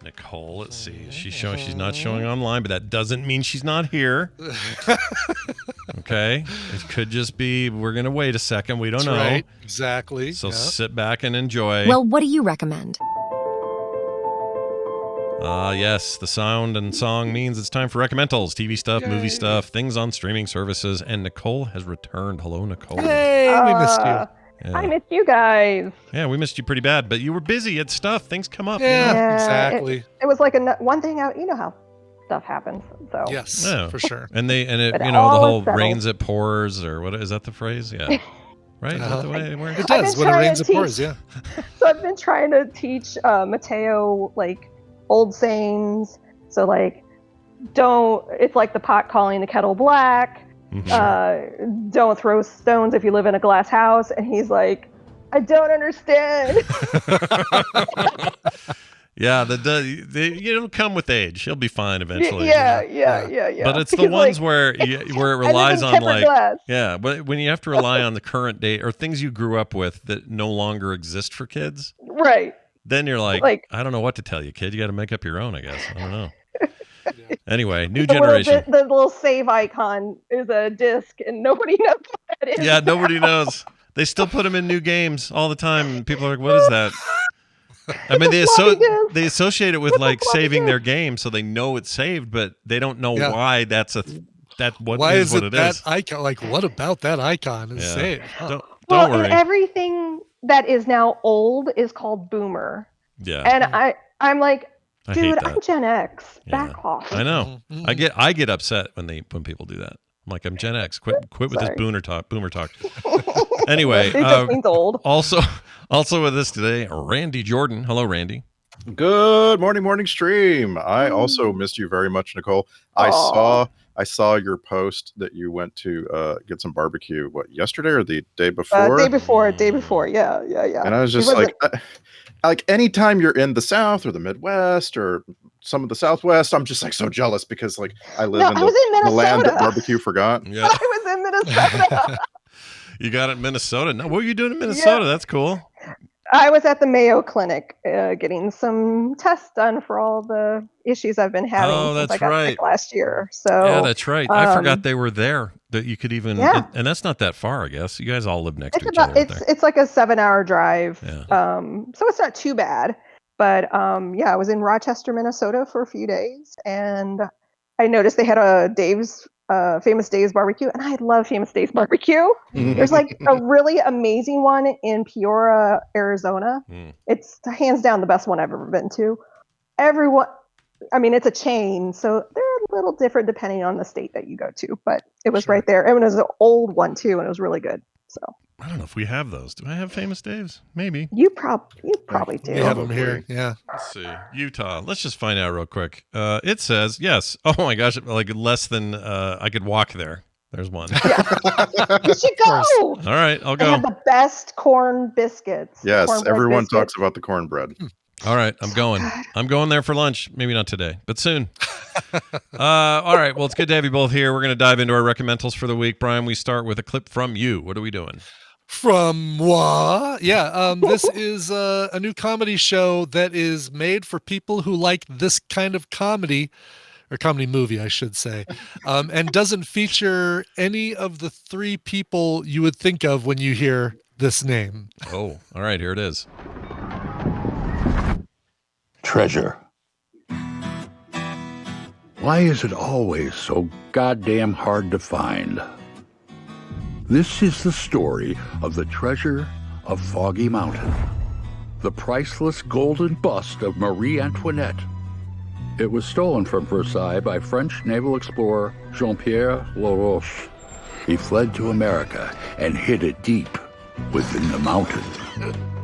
Nicole. Let's see. Is she showing? She's not showing online, but that doesn't mean she's not here. Okay, it could just be we're gonna wait a second. We don't know. Right. Exactly. So sit back and enjoy. Well, what do you recommend? Yes, the sound and song means it's time for Recommendals. TV stuff, movie stuff, things on streaming services, and Nicole has returned. Hello, Nicole. Hey, we missed you. Yeah. I missed you guys. Yeah, we missed you pretty bad, but you were busy at stuff. Things come up. Yeah, exactly. It was like one thing out. You know how stuff happens. So yes, for sure. And the whole rains it pours, or what is that the phrase? Yeah. Right? Is that the way it works? It does. When it rains it pours, yeah. So I've been trying to teach Mateo like old sayings. So like, it's like the pot calling the kettle black. Don't throw stones if you live in a glass house. And he's like, I don't understand. Yeah, it'll come with age. He'll be fine eventually. Yeah. But it's the ones where it relies on glass. but when you have to rely on the current day or things you grew up with that no longer exist for kids. Right. Then you're like I don't know what to tell you, kid. You got to make up your own, I guess. I don't know. Anyway, new The generation. the little save icon is a disc, and nobody knows what that is. Yeah, nobody knows. They still put them in new games all the time, and people are like, "What is that?" I mean, they associate it with like saving their game, so they know it's saved, but they don't know why that's why is what it it that is. icon? Like, what about that icon is saved? Don't Well, worry. and everything that is now old is called boomer. Yeah. And I'm like, I hate dude, that. I'm Gen X. Back off. I know. I get upset when people do that. I'm like, I'm Gen X. Quit with this boomer talk. Anyway, It just means old. Also with us today, Randy Jordan. Hello, Randy. Good morning stream. I also missed you very much, Nicole. I saw your post that you went to get some barbecue. What, yesterday or the day before? Day before. Yeah. And I was just like anytime you're in the South or the Midwest or some of the Southwest, I'm just like so jealous because like I live in the land that barbecue forgot. Yeah. I was in Minnesota. You got it in Minnesota. No, what were you doing in Minnesota? Yeah. That's cool. I was at the Mayo Clinic getting some tests done for all the issues I've been having since I got sick last year. So yeah, that's right. I forgot they were there. That you could even, and that's not that far, I guess. You guys all live next to each other. It's like a 7-hour drive. Yeah. So it's not too bad. But I was in Rochester, Minnesota for a few days, and I noticed they had a Famous Dave's barbecue, and I love Famous Dave's barbecue. There's like a really amazing one in Peoria, Arizona. It's hands down the best one I've ever been to. It's a chain, so they're a little different depending on the state that you go to, but it was right there. And it was an old one too, and it was really good. So I don't know if we have those. Do I have Famous Dave's? Maybe. You probably do. We have them here. Yeah. Let's see. Utah. Let's just find out real quick. It says yes. Oh my gosh, like less than I could walk there. There's one. You should go. All right, I'll go. They have the best corn biscuits. Yes, everyone talks about the cornbread. All right, I'm going. I'm going there for lunch. Maybe not today, but soon. All right, well, it's good to have you both here. We're going to dive into our recommendals for the week. Brian, we start with a clip from you. What are we doing? From moi? Yeah, this is a new comedy show that is made for people who like this kind of comedy, or comedy movie, I should say, and doesn't feature any of the three people you would think of when you hear this name. Oh, all right, here it is. Treasure. Why is it always so goddamn hard to find? This is the story of the treasure of Foggy Mountain, the priceless golden bust of Marie Antoinette. It was stolen from Versailles by French naval explorer Jean-Pierre Laroche. He fled to America and hid it deep within the mountain.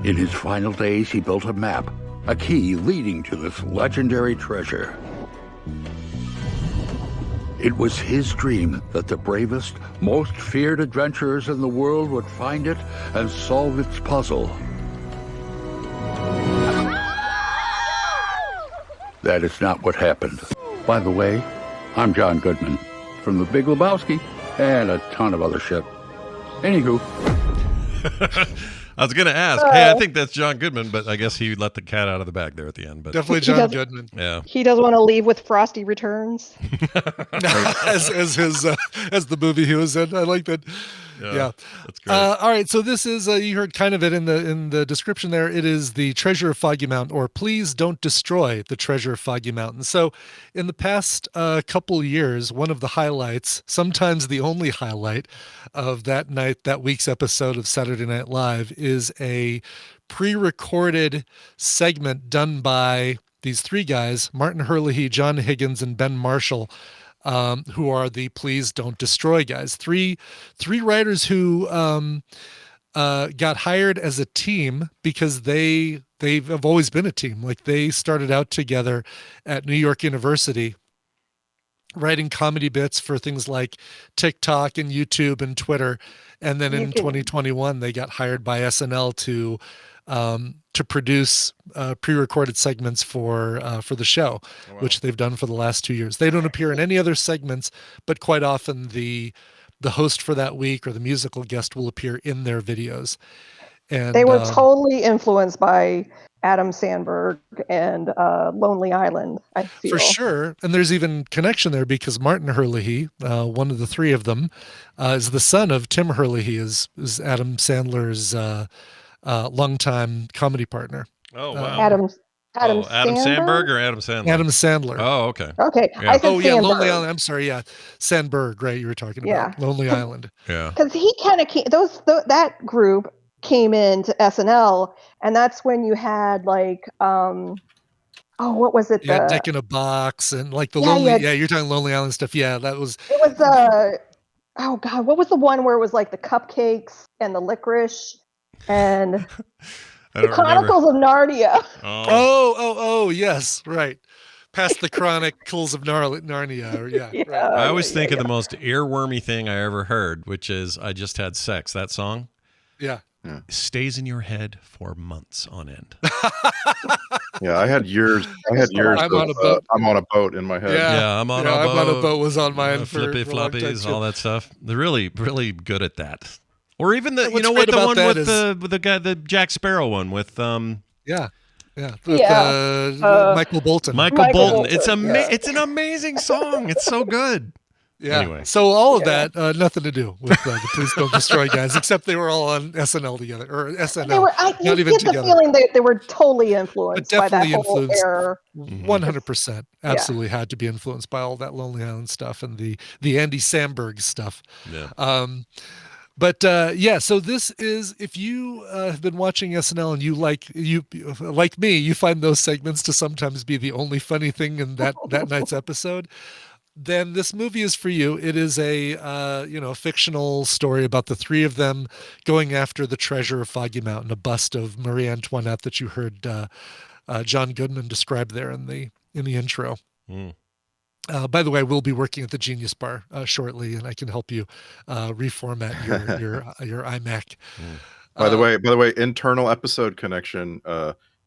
In his final days, he built a map, a key leading to this legendary treasure. It was his dream that the bravest, most feared adventurers in the world would find it and solve its puzzle. That is not what happened. By the way, I'm John Goodman from The Big Lebowski and a ton of other shit. Anywho. I was going to ask, hey, I think that's John Goodman, but I guess he let the cat out of the bag there at the end. But definitely John Goodman. Yeah, he doesn't want to leave with Frosty Returns. as the movie he was in. I like that. Yeah, that's great. All right, so this is you heard kind of it in the description there. It is the Treasure of Foggy Mountain, or Please Don't Destroy the Treasure of Foggy Mountain. So, in the past couple years, one of the highlights, sometimes the only highlight of that week's episode of Saturday Night Live, is a pre-recorded segment done by these three guys: Martin Herlihy, John Higgins, and Ben Marshall. Who are the Please Don't Destroy guys. Three writers who got hired as a team because they've always been a team. Like, they started out together at New York University, writing comedy bits for things like TikTok and YouTube and Twitter. And then in 2021, they got hired by SNL to produce pre-recorded segments for the show, which they've done for the last 2 years. They don't appear in any other segments, but quite often the host for that week or the musical guest will appear in their videos. And they were totally influenced by Adam Sandberg and Lonely Island, I feel. For sure. And there's even connection there because Martin Herlihy, one of the three of them, is the son of Tim Herlihy, is Adam Sandler's longtime comedy partner. Oh, wow. Adam Adam Sandberg or Adam Sandler? Adam Sandler. Oh, okay. Okay. Yeah. I said yeah, Sandberg. Lonely Island. I'm sorry, yeah. Sandberg, right, you were talking about. Lonely Island. Yeah. Because he kind of came, that group came into SNL, and that's when you had like, what was it? Yeah, Dick in a Box and like the you're talking Lonely Island stuff. Yeah, that was. It was, oh God, what was the one where it was like the cupcakes and the licorice and the Chronicles of Narnia? Oh, yes, right. Past the Chronicles of Narnia. Or, right. I always think of the most earwormy thing I ever heard, which is "I Just Had Sex." That song. Yeah. Stays in your head for months on end. Yeah, I had years. I'm on a boat. I'm on a boat in my head. Yeah, I'm on a boat. Was on mine for flippy for a long time, floppies, too. all that stuff. They're really, really good at that. Or even the, What's the great about one that with the guy, the Jack Sparrow one with Michael Bolton. Michael Bolton. It's an amazing song. It's so good. Yeah. Anyway. So all of that, nothing to do with the Please Don't Destroy guys, except they were all on SNL together, or SNL. They were, not you even get together. the feeling they were totally influenced by that whole era. 100%. Absolutely had to be influenced by all that Lonely Island stuff and the Andy Samberg stuff. Yeah. So this is, if you have been watching SNL and you like me, you find those segments to sometimes be the only funny thing in that night's episode, then this movie is for you. It is a fictional story about the three of them going after the treasure of Foggy Mountain, a bust of Marie Antoinette that you heard John Goodman describe there in the intro. By the way, we'll be working at the Genius Bar shortly, and I can help you reformat your iMac. By the way, internal episode connection.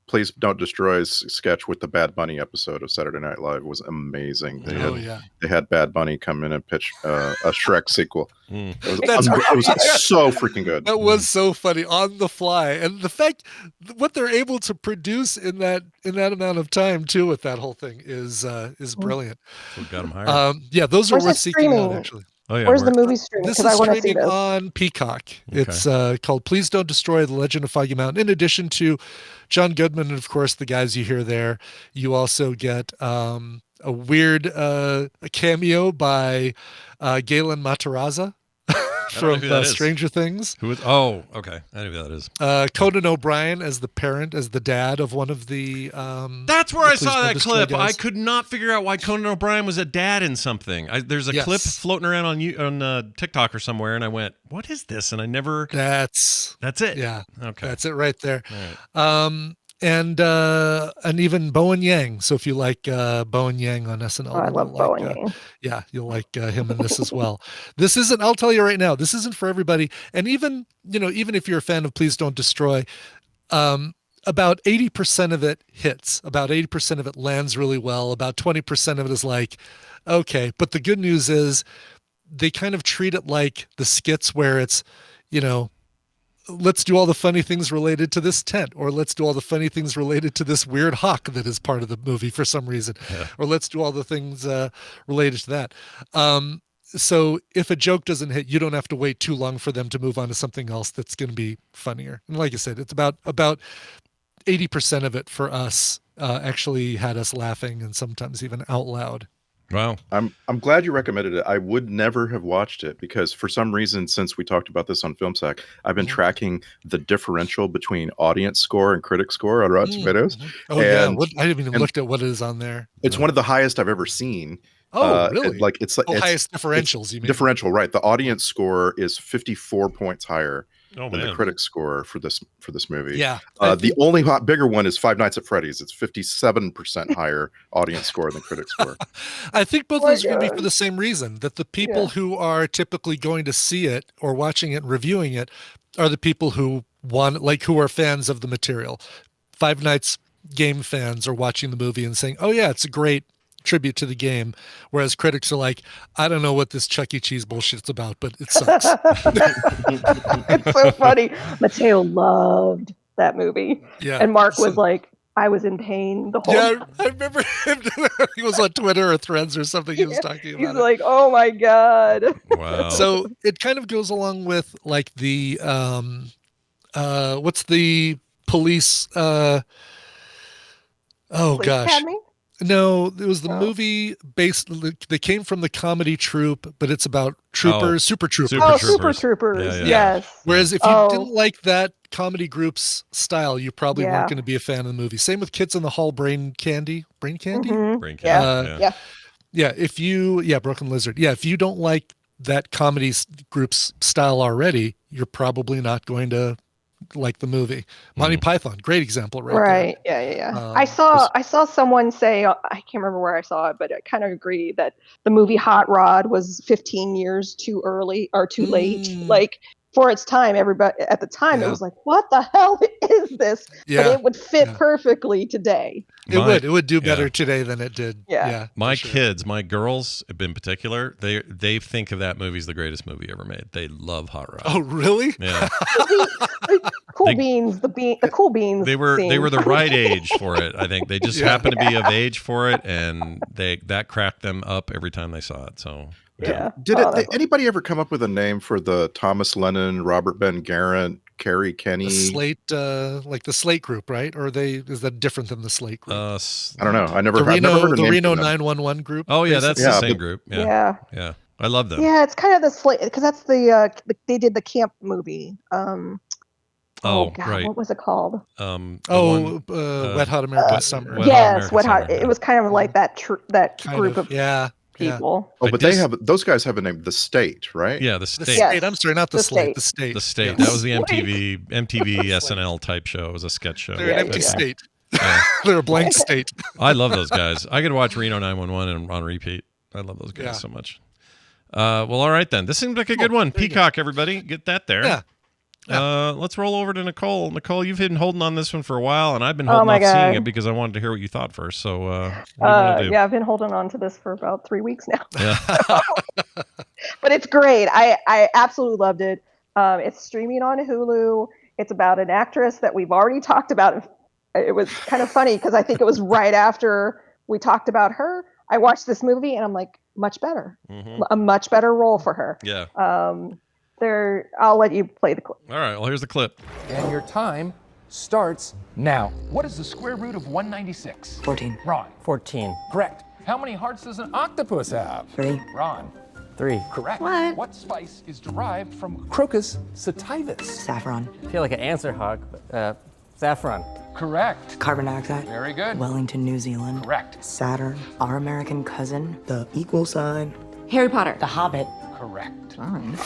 Please Don't Destroy's sketch with the Bad Bunny episode of Saturday Night Live was amazing. They had Bad Bunny come in and pitch a Shrek sequel. It was so freaking good. That was so funny on the fly, and the fact what they're able to produce in that amount of time too with that whole thing is brilliant. So got them hired. Those are worth seeking out actually. Oh, yeah, Where's the movie streaming? This Because is I want to see streaming this. on Peacock. Okay. It's called Please Don't Destroy: The Legend of Foggy Mountain. In addition to John Goodman and, of course, the guys you hear there, you also get a weird a cameo by Galen Matarazzo from Stranger Things. Who is? Oh, okay. I know who that is. Conan O'Brien as the parent, as the dad of one of the. That's where I Please saw Don't that Destroy clip. guys. I could not figure out why Conan O'Brien was a dad in something. There's a clip floating around on TikTok or somewhere, and I went, "What is this?" And I never. That's it. Yeah. Okay. That's it right there. All right. And even Bowen Yang. So if you like Bowen Yang on SNL, I love Bowen Yang. Yeah, you'll like him in this as well. This isn't. I'll tell you right now. This isn't for everybody. And even if you're a fan of Please Don't Destroy, about 80% of it hits. About 80% of it lands really well. About 20% of it is like, okay. But the good news is, they kind of treat it like the skits where it's, let's do all the funny things related to this tent, or let's do all the funny things related to this weird hawk that is part of the movie for some reason, or let's do all the things related to that. So if a joke doesn't hit, you don't have to wait too long for them to move on to something else that's going to be funnier. And like I said, it's about 80% of it for us actually had us laughing and sometimes even out loud. Wow. I'm glad you recommended it. I would never have watched it because for some reason, since we talked about this on Film Sack, I've been tracking the differential between audience score and critic score on Rotten Tomatoes. Oh, yeah. I haven't even looked at what is on there. It's one of the highest I've ever seen. Oh, really? It's highest differentials, you mean? Differential, right. The audience score is 54 points higher than man. the critic score for this movie. Yeah. The only bigger one is Five Nights at Freddy's. It's 57% higher audience score than critic score. I think both of those are going to be for the same reason, that the people who are typically going to see it or watching it and reviewing it are the people who who are fans of the material. Five Nights game fans are watching the movie and saying, oh yeah, it's a great tribute to the game, whereas critics are like, I don't know what this Chuck E. Cheese bullshit's about, but it sucks. It's so funny. Mateo loved that movie. Yeah. And Mark was like, I was in pain the whole time. I remember him. He was on Twitter or Threads or something. He was talking about He's like, oh my God. Wow. So it kind of goes along with like the what's the police Police gosh. Academy? No, it was the movie based. They came from the comedy troupe, but it's about troopers, super troopers. Super Troopers. Yeah. Yes. Whereas if you didn't like that comedy group's style, you probably weren't Yeah. going to be a fan of the movie. Same with Kids in the Hall, Brain Candy. Brain Yeah. Candy. Yeah. Broken Lizard. Yeah. If you don't like that comedy group's style already, you're probably not going to like the movie. Monty Python, great example, right? Yeah. I saw someone say, I can't remember where I saw it, but I kind of agree that the movie Hot Rod was 15 years too early or too late. Like for its time, everybody at the time it was like, what the hell is this? But it would fit perfectly today. It would do better today than it did. Yeah. My kids, my girls in particular, they think of that movie as the greatest movie ever made. They love Hot Rod. Oh, really? Yeah. Cool Beans, the Cool Beans. They were scene. the right age for it. I think they just happened to be of age for it, and that cracked them up every time they saw it. So Did anybody ever come up with a name for the Thomas Lennon, Robert Ben Garant, Carrie Kenny? The Slate, like the Slate group, right? Or is that different than the Slate group? I don't know. I've never heard the a name Reno for them. 911 group. Oh yeah, that's the same group. Yeah. I love them. Yeah, it's kind of the Slate because that's they did the camp movie. God, right. what was it called? Wet Hot American Summer. Yes, Wet Hot. It was kind of like that group of people. Oh, but those guys have a name, The State, right? Yeah, The State. The State. I'm sorry, not the Slate. The State. The State. That was the MTV SNL type show. It was a sketch show. They're an empty state. They're a blank state. I love those guys. I could watch Reno 911 on repeat. I love those guys so much. Well, all right then. This seems like a good one. Peacock, everybody. Get that there. Yeah. Let's roll over to Nicole. Nicole, you've been holding on this one for a while, and I've been holding off seeing it because I wanted to hear what you thought first. So, what do you want to do? Yeah, I've been holding on to this for about 3 weeks now. Yeah. But it's great. I absolutely loved it. It's streaming on Hulu. It's about an actress that we've already talked about. It was kind of funny because I think it was right after we talked about her. I watched this movie and I'm like, much better. A much better role for her. Yeah. I'll let you play the clip. All right, well, here's the clip. And your time starts now. What is the square root of 196? 14. Ron. 14. Correct. How many hearts does an octopus have? 3. Ron. 3. Correct. What? Spice is derived from Crocus sativus? Saffron. I feel like an answer hog, but saffron. Correct. Carbon dioxide. Very good. Wellington, New Zealand. Correct. Saturn. Our American cousin. The equal sign. Harry Potter. The Hobbit. Correct. Darn.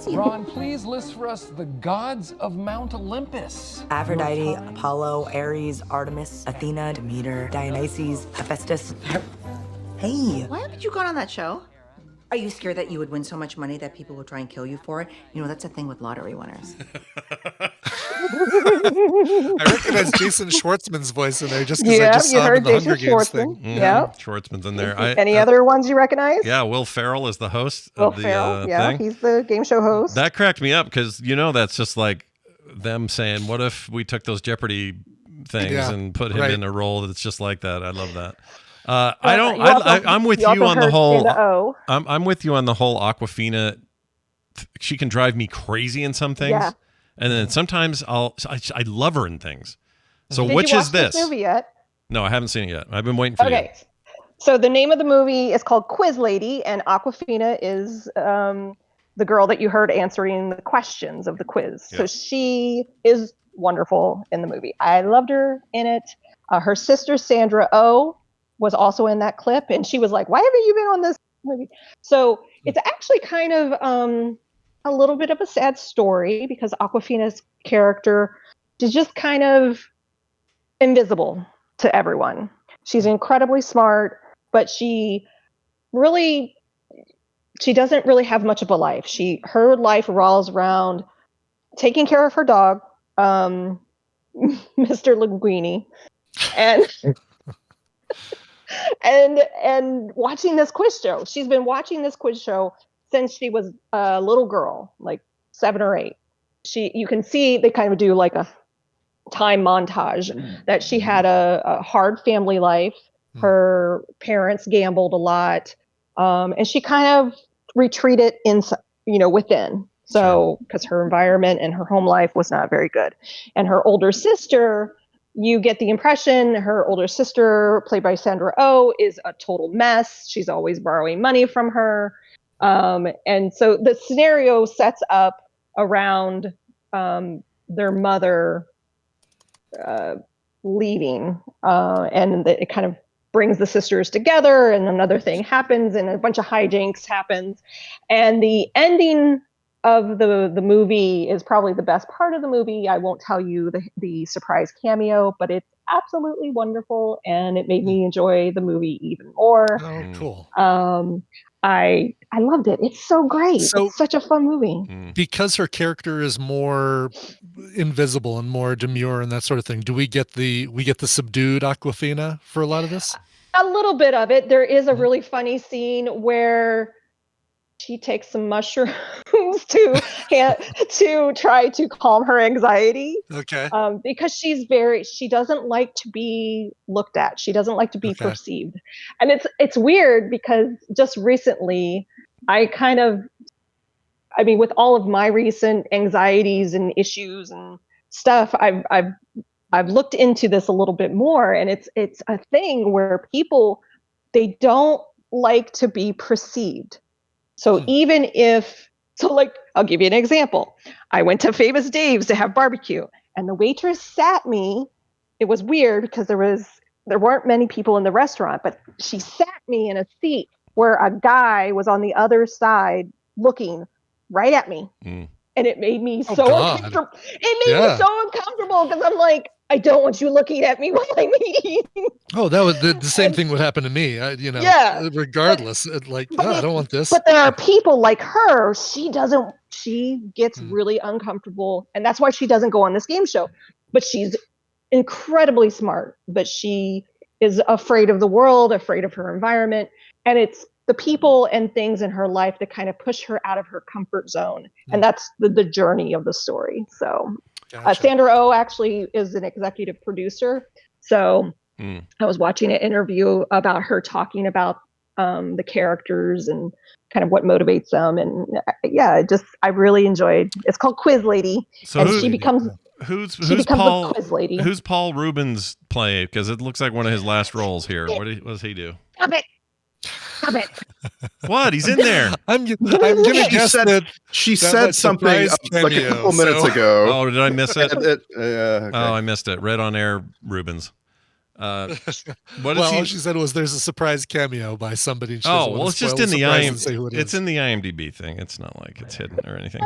Ron, please list for us the gods of Mount Olympus. Aphrodite, Apollo, Ares, Artemis, Athena, Demeter, Dionysus, Hephaestus. Hey. Why haven't you gone on that show? Are you scared that you would win so much money that people would try and kill you for it? You know, that's a thing with lottery winners. I recognize Jason Schwartzman's voice in there just because I just saw him in the Hunger Games thing. Yeah. Schwartzman's in there. Any other ones you recognize? Yeah, Will Ferrell is the host Will of the Ferrell, thing. He's the game show host. That cracked me up because, that's just like them saying, what if we took those Jeopardy things and put him in a role that's just like that? I love that. I'm with you on the whole. I'm with you on the whole Awkwafina. She can drive me crazy in some things, and then sometimes I love her in things. So Did which you is watch this? Movie yet? No, I haven't seen it yet. I've been waiting for you. Okay, so the name of the movie is called Quiz Lady, and Awkwafina is the girl that you heard answering the questions of the quiz. So she is wonderful in the movie. I loved her in it. Her sister Sandra Oh was also in that clip, and she was like, why haven't you been on this movie? So it's actually kind of a little bit of a sad story because Awkwafina's character is just kind of invisible to everyone. She's incredibly smart, but she doesn't really have much of a life. Her life revolves around taking care of her dog, Mr. Linguini, and and watching this quiz show. She's been watching this quiz show since she was a little girl, like 7 or 8. You can see they kind of do like a time montage that she had a hard family life. Her parents gambled a lot, and she kind of retreated within. So, because her environment and her home life was not very good. And her older sister, you get the impression her older sister, played by Sandra Oh, is a total mess. She's always borrowing money from her. And so the scenario sets up around their mother leaving, and it kind of brings the sisters together, and another thing happens, and a bunch of hijinks happens. And the ending of the movie is probably the best part of the movie. I won't tell you the surprise cameo, but it's absolutely wonderful, and it made me enjoy the movie even more. Oh, cool. I loved it. It's so great. It's such a fun movie. Because her character is more invisible and more demure and that sort of thing, do we get the subdued Awkwafina for a lot of this? A little bit of it. There is a really funny scene where she takes some mushrooms to try to calm her anxiety. Okay. Because she doesn't like to be looked at. She doesn't like to be perceived. And it's weird because just recently with all of my recent anxieties and issues and stuff, I've looked into this a little bit more, and it's a thing where people, they don't like to be perceived. So I'll give you an example. I went to Famous Dave's to have barbecue, and the waitress sat me. It was weird because there weren't many people in the restaurant, but she sat me in a seat where a guy was on the other side looking right at me. And it made me so uncomfortable. It made me so uncomfortable because I'm like, I don't want you looking at me while I'm eating. Oh, that was the same thing would happen to me. Regardless, I don't want this. But there are people like her. She gets really uncomfortable, and that's why she doesn't go on this game show. But she's incredibly smart, but she is afraid of the world, afraid of her environment, and it's the people and things in her life that kind of push her out of her comfort zone. And that's the journey of the story. So Sandra Oh actually is an executive producer. So I was watching an interview about her talking about the characters and kind of what motivates them. And I really enjoyed, it's called Quiz Lady. So and she becomes who's Paul, the quiz lady. Who's Paul Rubens play? Because it looks like one of his last roles here. What does he do? Stop it. What? He's in there. I'm gonna guess that she said something like a couple minutes ago. Oh, did I miss it? Okay. Oh, I missed it. Read on air, Rubens. All she said was there's a surprise cameo by somebody. It's just in the IMDb. It's in the IMDb thing. It's not like it's hidden or anything.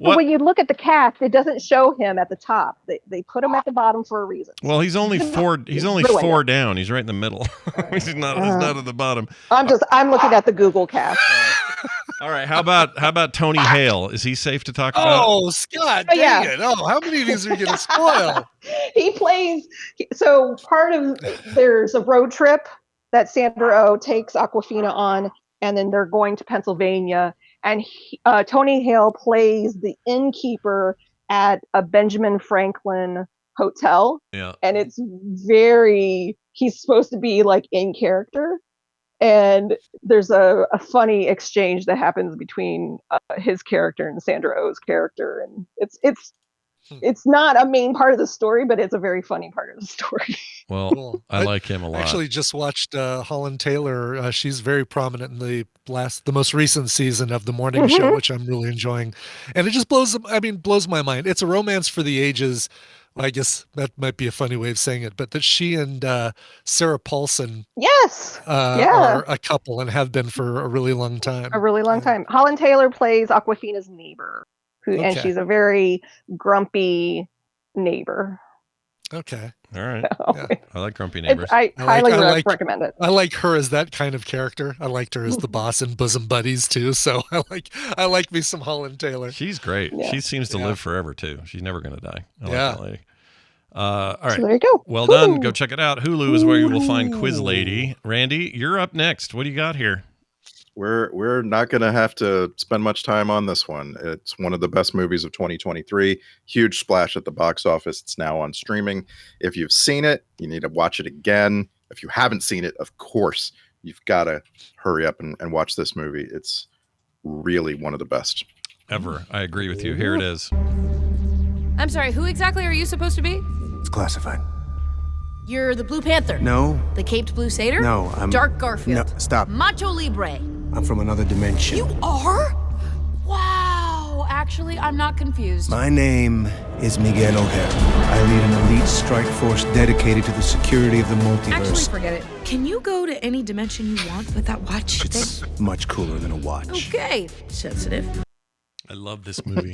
But when you look at the cast, it doesn't show him at the top. They put him at the bottom for a reason. Well, he's only four. He's only four down. He's right in the middle. He's not at the bottom. I'm looking at the Google cast. All right. How about Tony Hale? Is he safe to talk about? Oh, Scott, dang it! Oh, how many of these are you gonna spoil? He plays. So there's a road trip that Sandra Oh takes Awkwafina on, and then they're going to Pennsylvania. And Tony Hale plays the innkeeper at a Benjamin Franklin hotel. Yeah. And he's supposed to be like in character. And there's a funny exchange that happens between his character and Sandra Oh's character. And it's not a main part of the story, but it's a very funny part of the story. Well, cool. I like him a lot. Actually, just watched Holland Taylor. She's very prominent in the most recent season of The Morning Show, which I'm really enjoying. And it just blows my mind. It's a romance for the ages. I guess that might be a funny way of saying it, but that she and Sarah Paulson are a couple and have been for a really long time. Holland Taylor plays Awkwafina's neighbor. And she's a very grumpy neighbor. Okay. All right. Yeah. I like grumpy neighbors. I highly recommend it. I like her as that kind of character. I liked her as the boss in Bosom Buddies too. So I like me some Holland Taylor. She's great. Yeah. She seems to live forever too. She's never going to die. I like that lady. All right. So there you go. Well done. Go check it out. Hulu is where you will find Quiz Lady. Randy, you're up next. What do you got here? we're not going to have to spend much time on this one. It's one of the best movies of 2023. Huge splash at the box office. It's now on streaming. If you've seen it, you need to watch it again. If you haven't seen it, of course, you've got to hurry up and watch this movie. It's really one of the best ever. I agree with you. Here it is. I'm sorry, who exactly are you supposed to be? It's classified. You're the Blue Panther. No. The Caped Blue Satyr? No, I'm... Dark Garfield. No, stop. Macho Libre. I'm from another dimension. You are? Wow. Actually, I'm not confused. My name is Miguel O'Hara. I lead an elite strike force dedicated to the security of the multiverse. Actually, forget it. Can you go to any dimension you want with that watch It's thing? much cooler than a watch. Okay. Sensitive. I love this movie.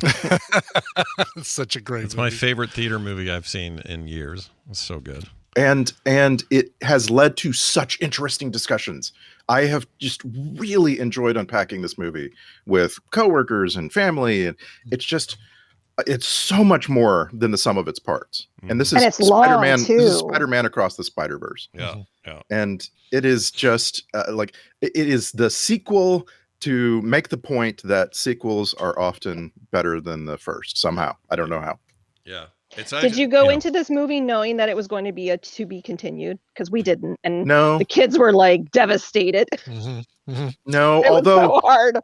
It's such a great It's movie. my favorite theater movie I've seen in years. It's so good. And it has led to such interesting discussions. I have just really enjoyed unpacking this movie with coworkers and family, and it's so much more than the sum of its parts. And this is Spider-Man. This is Spider-Man Across the Spider-Verse. Yeah, yeah. And it is just it is the sequel to make the point that sequels are often better than the first somehow. I don't know how. Yeah. Did you go into this movie knowing that it was going to be a to be continued? Because we didn't, and no, the kids were like devastated. No, It was so hard.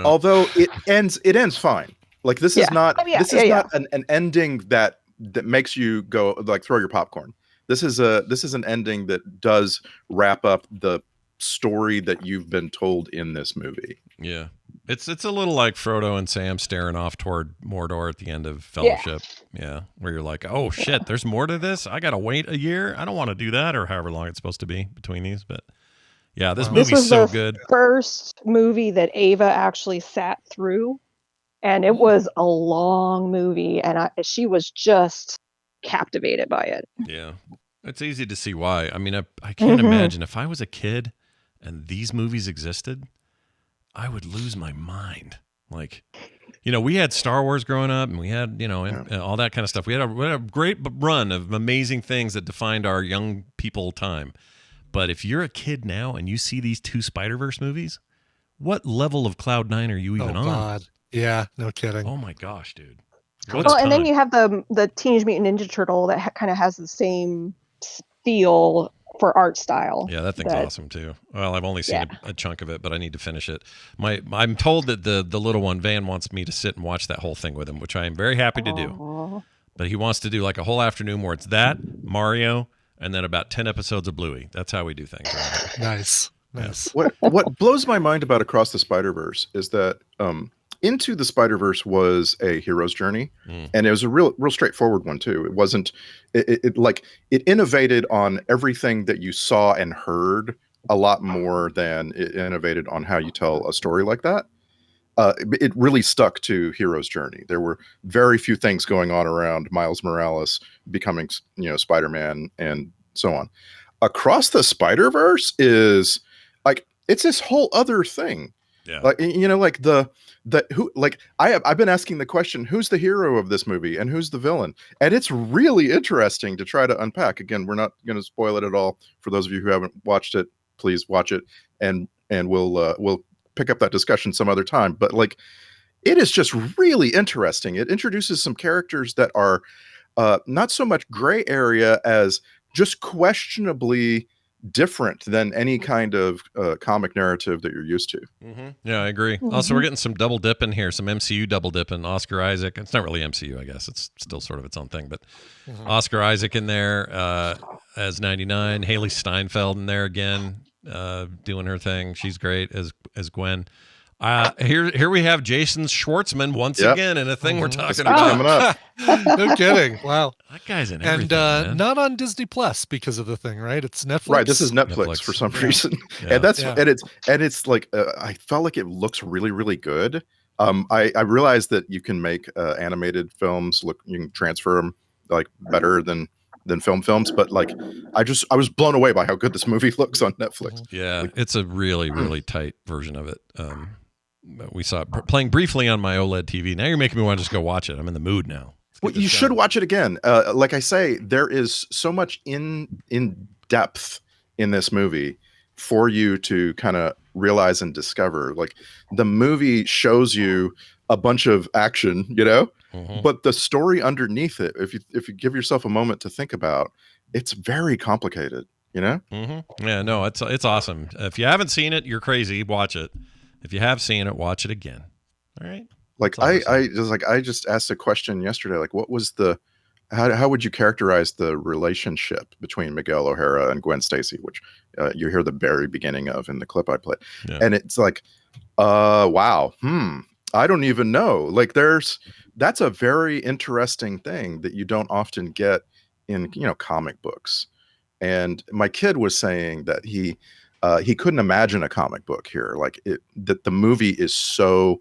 Although it ends fine. Like this is not not an ending that makes you go like throw your popcorn. This is an ending that does wrap up the story that you've been told in this movie. Yeah. It's a little like Frodo and Sam staring off toward Mordor at the end of Fellowship. Yeah. Where you're like, oh shit, there's more to this. I gotta wait a year. I don't want to do that, or however long it's supposed to be between these. But yeah, this movie's so good. First movie that Ava actually sat through, and it was a long movie, and she was just captivated by it. Yeah. It's easy to see why. I mean, I can't imagine if I was a kid and these movies existed, I would lose my mind. Like, we had Star Wars growing up, and we had, and all that kind of stuff. We had a great run of amazing things that defined our young people time. But if you're a kid now and you see these two Spider-Verse movies, what level of Cloud 9 are you even on? God. Yeah, no kidding. Oh my gosh, dude. Well, and then you have the Teenage Mutant Ninja Turtle that kind of has the same feel for art style. Yeah, that thing's awesome too. Well, I've only seen a chunk of it, but I need to finish it. I'm told that the little one, Van, wants me to sit and watch that whole thing with him, which I am very happy to do. But he wants to do like a whole afternoon where it's that, Mario, and then about 10 episodes of Bluey. That's how we do things. Nice. What blows my mind about Across the Spider-Verse is that Into the Spider-Verse was a hero's journey, and it was a real straightforward one too. It wasn't it innovated on everything that you saw and heard a lot more than it innovated on how you tell a story like that. It really stuck to hero's journey. There were very few things going on around Miles Morales becoming, Spider-Man and so on. Across the Spider-Verse is like it's this whole other thing. Yeah. I've been asking the question, who's the hero of this movie and who's the villain? And it's really interesting to try to unpack. Again, we're not going to spoil it at all. For those of you who haven't watched it, please watch it, and we'll pick up that discussion some other time. But it is just really interesting. It introduces some characters that are not so much gray area as just questionably different than any kind of comic narrative that you're used to. Yeah, I agree. Also, we're getting some double dip in here, some MCU double dip in Oscar Isaac. It's not really MCU, I guess. It's still sort of its own thing, but Oscar Isaac in there as 99, Haley Steinfeld in there again, doing her thing. She's great as Gwen. Here we have Jason Schwartzman once again in a thing we're talking about. Coming up. No kidding. Wow. That guy's in everything. And not on Disney Plus because of the thing, right? It's Netflix. Right. This is Netflix for some reason. Yeah. And it's like I felt like it looks really, really good. I realized that you can make animated films you can transfer them better than films, but I was blown away by how good this movie looks on Netflix. Yeah, it's a really, really tight version of it. We saw it playing briefly on my OLED TV. Now you're making me want to just go watch it. I'm in the mood now. Well, you should watch it again. Like I say, there is so much in depth in this movie for you to kind of realize and discover. Like the movie shows you a bunch of action, you know, but the story underneath it, if you give yourself a moment to think about, it's very complicated, you know? Yeah, no, it's awesome. If you haven't seen it, you're crazy. Watch it. If you have seen it, watch it again. All right. Like I just asked a question yesterday. Like, what was how would you characterize the relationship between Miguel O'Hara and Gwen Stacy, which you hear the very beginning of in the clip I played, and it's like, wow, I don't even know. Like, that's a very interesting thing that you don't often get in comic books. And my kid was saying that he couldn't imagine a comic book here, like that the movie is so,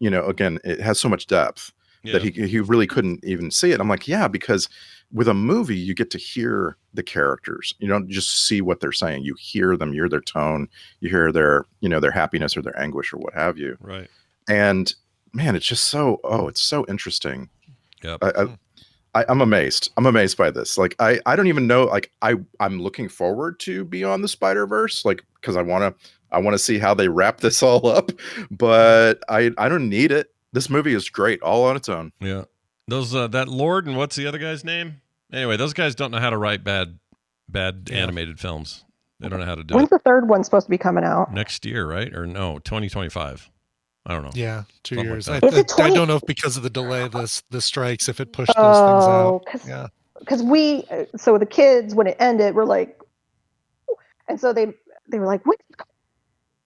again, it has so much depth that he really couldn't even see it. I'm like, yeah, because with a movie you get to hear the characters. You don't just see what they're saying. You hear them, you hear their tone, you hear their happiness or their anguish or what have you. Right. And man, it's just it's so interesting. Yep. I'm amazed. I'm amazed by this. Like, I don't even know. Like, I'm looking forward to Beyond the Spider-Verse, like, because I want to see how they wrap this all up. But I don't need it. This movie is great all on its own. Yeah. Those that Lord and what's the other guy's name? Anyway, those guys don't know how to write bad animated films. They don't know how to do When's it. the third one supposed to be coming out? Next year, right? Or no, 2025. I don't know. Yeah, 2 Something years. like I don't know if because of the delay, the strikes, if it pushed those things out. Yeah. Because so the kids, when it ended, were like, and so they were like, "Wait,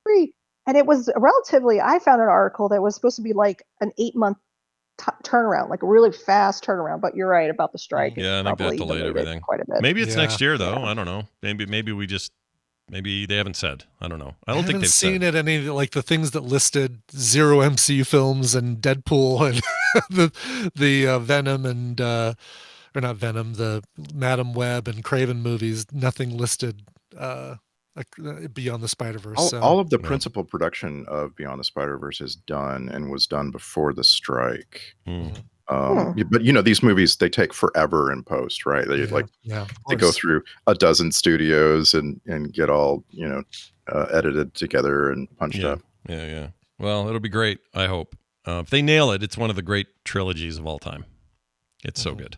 free!" And it was relatively. I found an article that was supposed to be like an 8-month turnaround, like a really fast turnaround. But you're right about the strike. Yeah, I think that delayed everything quite a bit. Maybe it's next year though. I don't know. Maybe they haven't said. I don't know. I don't think they've seen said. it. Any like the things that listed 0 MCU films and Deadpool and the Venom and or not Venom, the Madam Web and Craven movies. Nothing listed Beyond the Spider-Verse. All of the principal production of Beyond the Spider-Verse is done and was done before the strike. But these movies, they take forever in post, right? They they go through a dozen studios and get all edited together and punched up. Yeah. Well, it'll be great. I hope if they nail it, it's one of the great trilogies of all time. It's so good.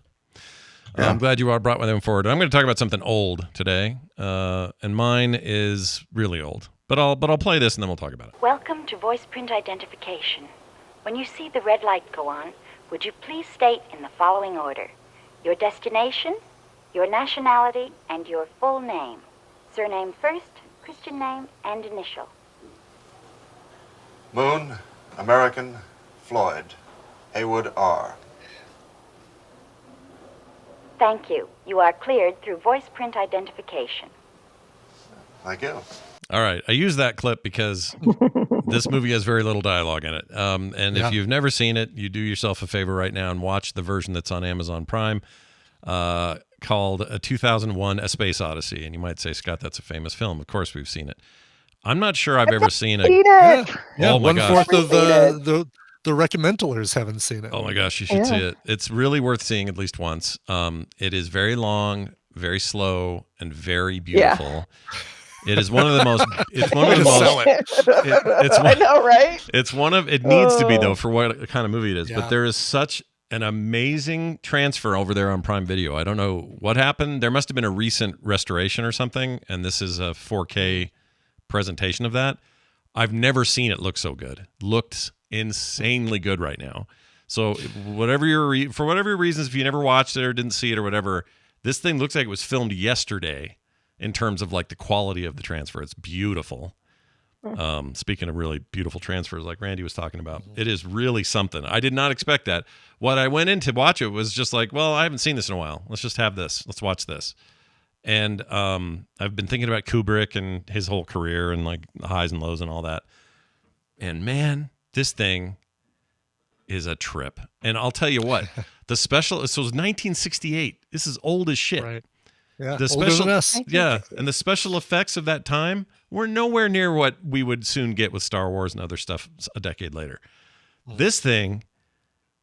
Yeah. I'm glad you brought them forward. I'm going to talk about something old today, and mine is really old. But I'll play this and then we'll talk about it. Welcome to voice print identification. When you see the red light go on, would you please state in the following order your destination, your nationality, and your full name. Surname first, Christian name, and initial. Moon, American, Floyd, Haywood R. Thank you. You are cleared through voice print identification. Thank you. All right. I use that clip because this movie has very little dialogue in it. And if you've never seen it, you do yourself a favor right now and watch the version that's on Amazon Prime called 2001 A Space Odyssey. And you might say, Scott, that's a famous film. Of course we've seen it. I'm not sure I've ever seen it. Yeah, oh my gosh. 1/4 of the recommenders haven't seen it. Oh my gosh, you should see it. It's really worth seeing at least once. It is very long, very slow, and very beautiful. It is one of the most. It's one of the most. I know, right? It's one of. It needs to be though for what kind of movie it is. But there is such an amazing transfer over there on Prime Video. I don't know what happened. There must have been a recent restoration or something, and this is a 4K presentation of that. I've never seen it look so good. Looks insanely good right now. So for whatever your reasons, if you never watched it or didn't see it or whatever, this thing looks like it was filmed yesterday. In terms of like the quality of the transfer, it's beautiful. Speaking of really beautiful transfers, like Randy was talking about, it is really something. I did not expect that. What I went in to watch it was just like, well, I haven't seen this in a while. Let's just have this. Let's watch this. And I've been thinking about Kubrick and his whole career and like the highs and lows and all that. And man, this thing is a trip. And I'll tell you what, so it was 1968. This is old as shit. Right. Yeah, the older special, than us. And the special effects of that time were nowhere near what we would soon get with Star Wars and other stuff a decade later. This thing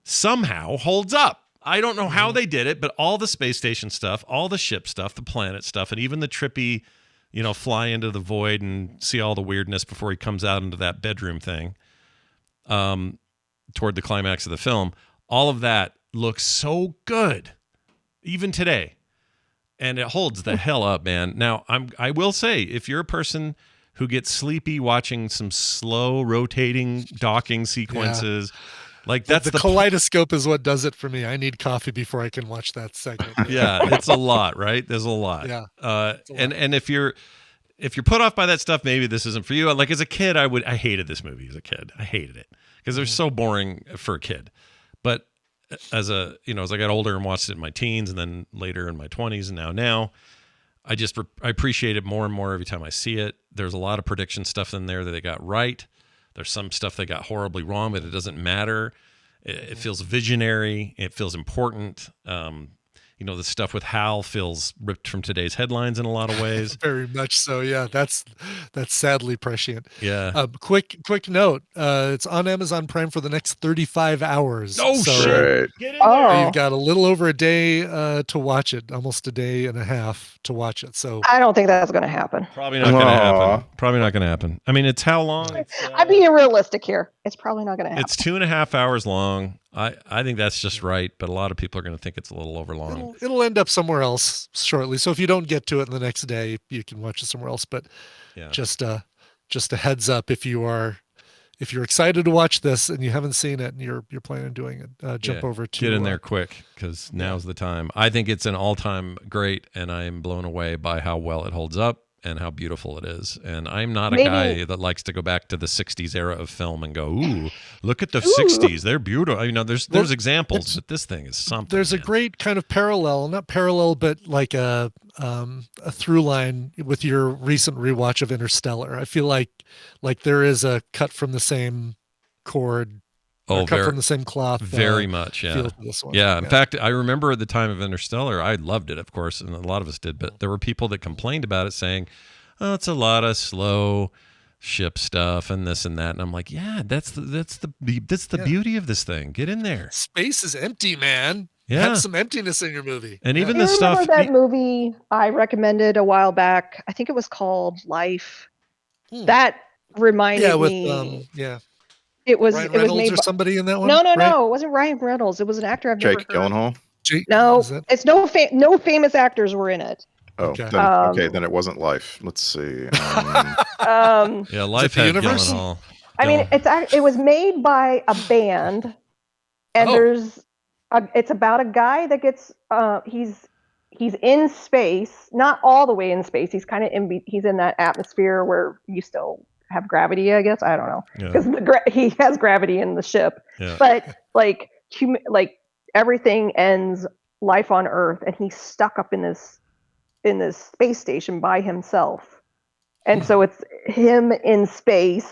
somehow holds up. I don't know how they did it, but all the space station stuff, all the ship stuff, the planet stuff, and even the trippy fly into the void and see all the weirdness before he comes out into that bedroom thing toward the climax of the film. All of that looks so good, even today. And it holds the hell up, man. Now, I will say, if you're a person who gets sleepy watching some slow rotating docking sequences, like that's the kaleidoscope is what does it for me. I need coffee before I can watch that segment. Yeah, it's a lot, right? There's a lot. Yeah. And if you're put off by that stuff, maybe this isn't for you. Like as a kid, I hated this movie as a kid. I hated it because they're so boring for a kid. But as I got older and watched it in my teens and then later in my 20s and now I appreciate it more and more every time I see it. There's a lot of prediction stuff in there that they got right. There's some stuff they got horribly wrong, but it doesn't matter. It feels visionary. It feels important. The stuff with Hal feels ripped from today's headlines in a lot of ways. Very much so. Yeah, that's sadly prescient. Yeah. Quick note. It's on Amazon Prime for the next 35 hours. Oh, so shit. Get in there. You've got a little over a day to watch it, almost a day and a half to watch it. So I don't think that's going to happen. Probably not going to happen. I mean, it's how long? I'm being realistic here. It's probably not going to happen. It's 2.5 hours long. I think that's just right, but a lot of people are going to think it's a little over long. It'll end up somewhere else shortly. So if you don't get to it in the next day, you can watch it somewhere else. But just a heads up, if you're excited to watch this and you haven't seen it and you're planning on doing it, jump over to get in there quick because now's the time. I think it's an all-time great, and I am blown away by how well it holds up and how beautiful it is. And I'm not a guy that likes to go back to the 60s era of film and go, ooh, look at the 60s. They're beautiful. There's examples, but this thing is something. There's a great kind of not parallel, but like a through line with your recent rewatch of Interstellar. I feel like there is a cut from the same cord. Cut from the same cloth. Very much, yeah. Feel to this one. Yeah, in fact, I remember at the time of Interstellar, I loved it, of course, and a lot of us did, but there were people that complained about it saying, oh, it's a lot of slow ship stuff and this and that. And I'm like, yeah, that's the beauty of this thing. Get in there. Space is empty, man. Yeah. Have some emptiness in your movie. And even the stuff. Remember that movie I recommended a while back? I think it was called Life. That reminded me. It was Ryan Reynolds made or somebody in that one? No, it wasn't Ryan Reynolds. It was an actor I've never heard. Jake Gyllenhaal? No, it's no famous actors were in it. Oh, then it wasn't Life. Let's see. Yeah, Life had Gyllenhaal. I mean, it was made by a band, and it's about a guy that gets he's in space, not all the way in space. He's kind of he's in that atmosphere where you still have gravity, I guess. I don't know, because he has gravity in the ship, but like everything ends, life on Earth, and he's stuck up in this space station by himself, and so it's him in space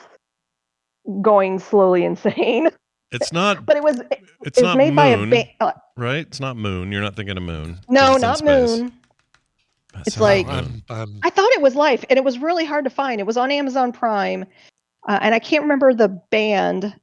going slowly insane. It's not, but it was not made Moon, by a band, right? It's not Moon. You're not thinking of Moon. No, not Moon. It's like I thought it was Life, and it was really hard to find. It was on Amazon Prime, and I can't remember the band.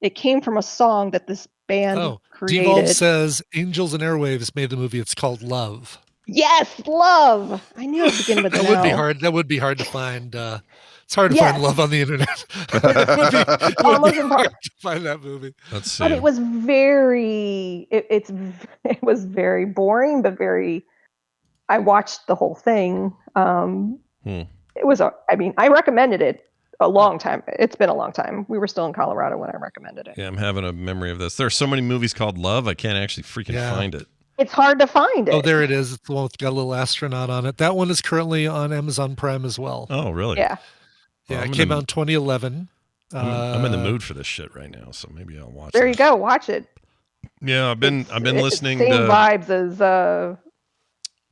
It came from a song that this band created. Devolve says Angels and Airwaves made the movie. It's called Love. Yes, Love. I knew it began with that would be hard. That would be hard to find. It's hard to find love on the internet. it would be hard to find that movie. Let's see. But it was very. It was very boring, but very. I watched the whole thing. It was. I recommended it a long time. It's been a long time. We were still in Colorado when I recommended it. Yeah, I'm having a memory of this. There are so many movies called Love, I can't actually freaking find it. It's hard to find it. Oh, there it is. It's the one with got a little astronaut on it. That one is currently on Amazon Prime as well. Oh, really? Yeah. Yeah, it came out in 2011. I'm in the mood for this shit right now, so maybe I'll watch it. There you go. Watch it. Yeah, I've been listening same to vibes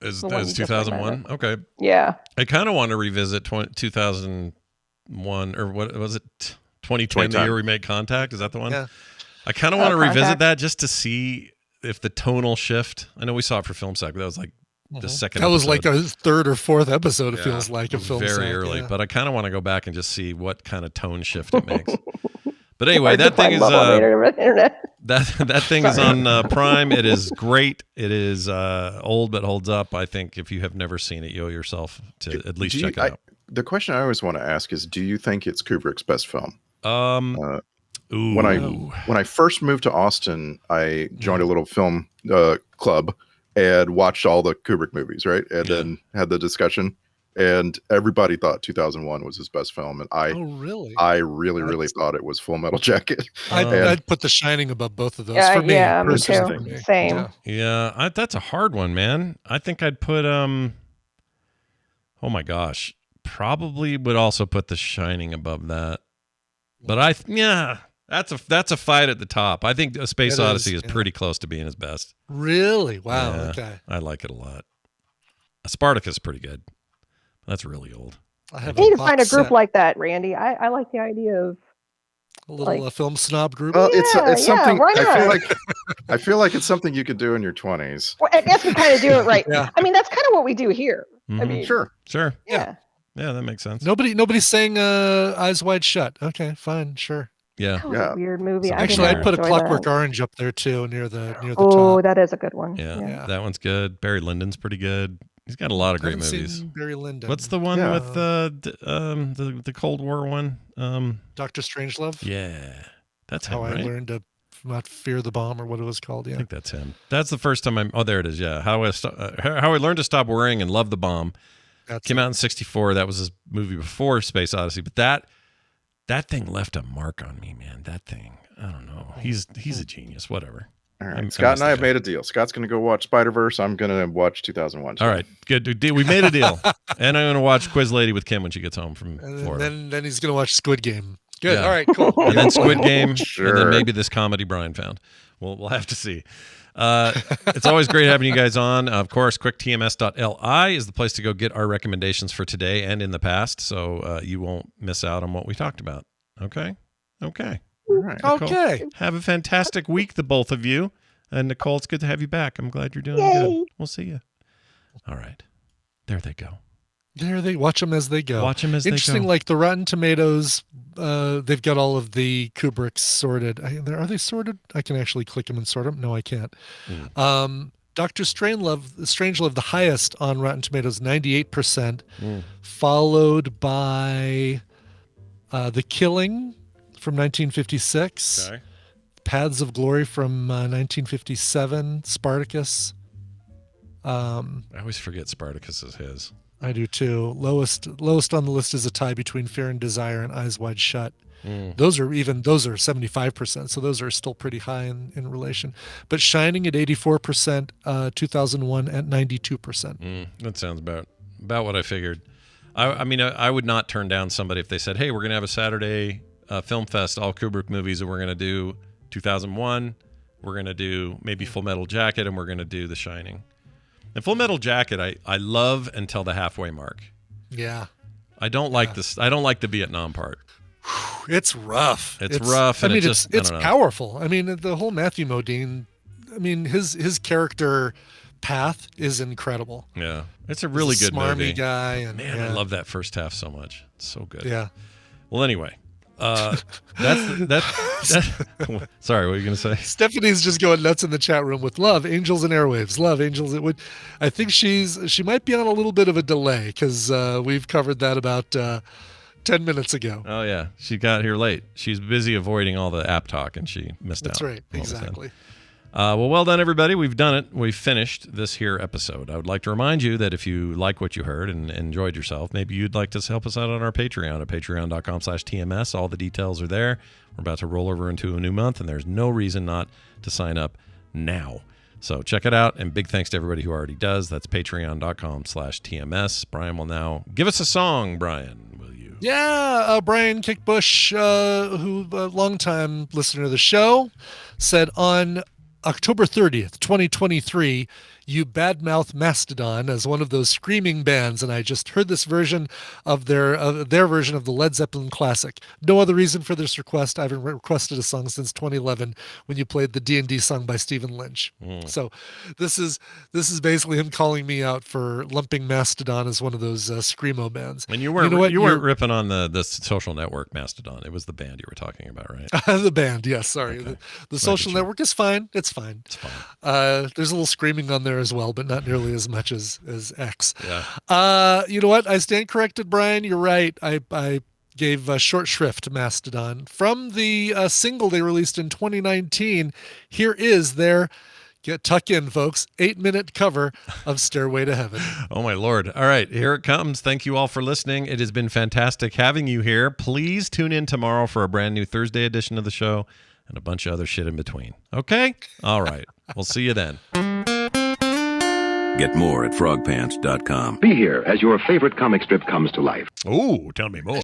as 2001. Okay. Yeah. I kind of want to revisit 2001 or what was it? 2010, the year we made contact. Is that the one? Yeah. I kind of want to revisit that just to see if the tonal shift. I know we saw it for Film Sack, but that was like the second. That was episode. like a third or fourth episode. It feels like a Film very Sack, early, yeah. but I kind of want to go back and just see what kind of tone shift it makes. But anyway, that thing is that That thing is on Prime. It is great. It is old but holds up. I think if you have never seen it, you owe yourself to at least check it out. The question I always want to ask is, do you think it's Kubrick's best film? When I first moved to Austin, I joined a little film club and watched all the Kubrick movies, right? And then had the discussion, and everybody thought 2001 was his best film, and I really thought it was Full Metal Jacket. I'd put The Shining above both of those for me. Yeah, me too. Personally. Same. Yeah, that's a hard one, man. I think I'd put oh my gosh, probably would also put The Shining above that. But that's a fight at the top. I think A Space Odyssey is pretty close to being his best. Really? Wow. Yeah, okay. I like it a lot. Spartacus is pretty good. That's really old. I need to find a group like that, Randy. I like the idea of a little film snob group. It's something. why not? I feel like it's something you could do in your 20s. Well, I guess we kind of do it right. I mean, that's kind of what we do here. I mean, sure. Yeah. Yeah, that makes sense. Nobody's saying Eyes Wide Shut. Okay, fine, sure. Yeah. That was a weird movie. Actually, I'd put a enjoy Clockwork that. Orange up there too, near the top. Oh, that is a good one. Yeah, that one's good. Barry Lyndon's pretty good. He's got a lot of great movies. Seen Barry Lyndon. What's the one with the Cold War one? Dr. Strangelove? Yeah. That's how him, right? I learned to not fear the bomb, or what it was called. Yeah. I think that's him. That's the first time oh, there it is. Yeah. How I learned to stop worrying and love the bomb. Came out in 1964. That was his movie before Space Odyssey, but that thing left a mark on me, man. That thing, I don't know. He's a genius. Whatever. All right, Scott and I have made a deal. Scott's going to go watch Spider-Verse. I'm going to watch 2001. All right, good. We made a deal. And I'm going to watch Quiz Lady with Kim when she gets home from Florida. Then he's going to watch Squid Game. Good. Yeah. All right, cool. And then Squid Game, Sure. and then maybe this comedy Brian found. We'll have to see. It's always great having you guys on. Of course, quicktms.li is the place to go get our recommendations for today and in the past, so you won't miss out on what we talked about. Okay? Okay. All right. Okay. Have a fantastic week, the both of you. And Nicole, it's good to have you back. I'm glad you're doing good. We'll see you. All right. There they go. There they watch them as they go. Watch them as they go. Interesting, like the Rotten Tomatoes, they've got all of the Kubricks sorted. Are they sorted? I can actually click them and sort them. No, I can't. Dr. Strangelove, the highest on Rotten Tomatoes, 98%, followed by The Killing from 1956. Okay. Paths of Glory from 1957, Spartacus. I always forget Spartacus is his. I do too. Lowest on the list is a tie between Fear and Desire and Eyes Wide Shut. Those are 75%, so those are still pretty high in relation. But Shining at 84%, 2001 at 92%. That sounds about what I figured. I mean, I would not turn down somebody if they said, "Hey, we're going to have a Saturday film fest, all Kubrick movies, and we're going to do 2001. We're going to do maybe Full Metal Jacket, and we're going to do The Shining." And Full Metal Jacket, I love until the halfway mark. Yeah. I don't like this. I don't like the Vietnam part. It's rough. It's rough. And it's powerful. I mean, the whole Matthew Modine, I mean, his character path is incredible. Yeah. It's a really good smarmy movie. Guy. And, man, I love that first half so much. It's so good. Yeah. Well, anyway. That's sorry, what were you gonna say? Stephanie's just going nuts in the chat room with love, angels and airwaves. Love, angels. I think she might be on a little bit of a delay because we've covered that about 10 minutes ago. Oh yeah, she got here late. She's busy avoiding all the app talk, and she missed out. That's right, exactly. Well done, everybody. We've done it. We've finished this here episode. I would like to remind you that if you like what you heard and enjoyed yourself, maybe you'd like to help us out on our Patreon at patreon.com/TMS. All the details are there. We're about to roll over into a new month, and there's no reason not to sign up now. So check it out, and big thanks to everybody who already does. That's patreon.com/TMS. Brian will now give us a song, Brian, will you? Yeah, Brian Kickbush, who a longtime listener to the show, said on October 30th, 2023, you badmouth Mastodon as one of those screaming bands, and I just heard this version of their version of the Led Zeppelin classic. No other reason for this request. I haven't requested a song since 2011 when you played the D&D song by Stephen Lynch. So this is basically him calling me out for lumping Mastodon as one of those screamo bands. And you weren't ripping on the Social Network Mastodon. It was the band you were talking about, right? The band, yes. Sorry, okay. The Social Network is fine. It's fine. It's fine. There's a little screaming on there as well, but not nearly as much as X. Yeah. You know what? I stand corrected, Brian. You're right. I gave short shrift to Mastodon from the single they released in 2019. Here is their tuck in, folks, 8-minute cover of Stairway to Heaven. Oh, my Lord. All right, here it comes. Thank you all for listening. It has been fantastic having you here. Please tune in tomorrow for a brand new Thursday edition of the show and a bunch of other shit in between. Okay? All right. We'll see you then. Get more at frogpants.com. Be here as your favorite comic strip comes to life. Ooh, tell me more.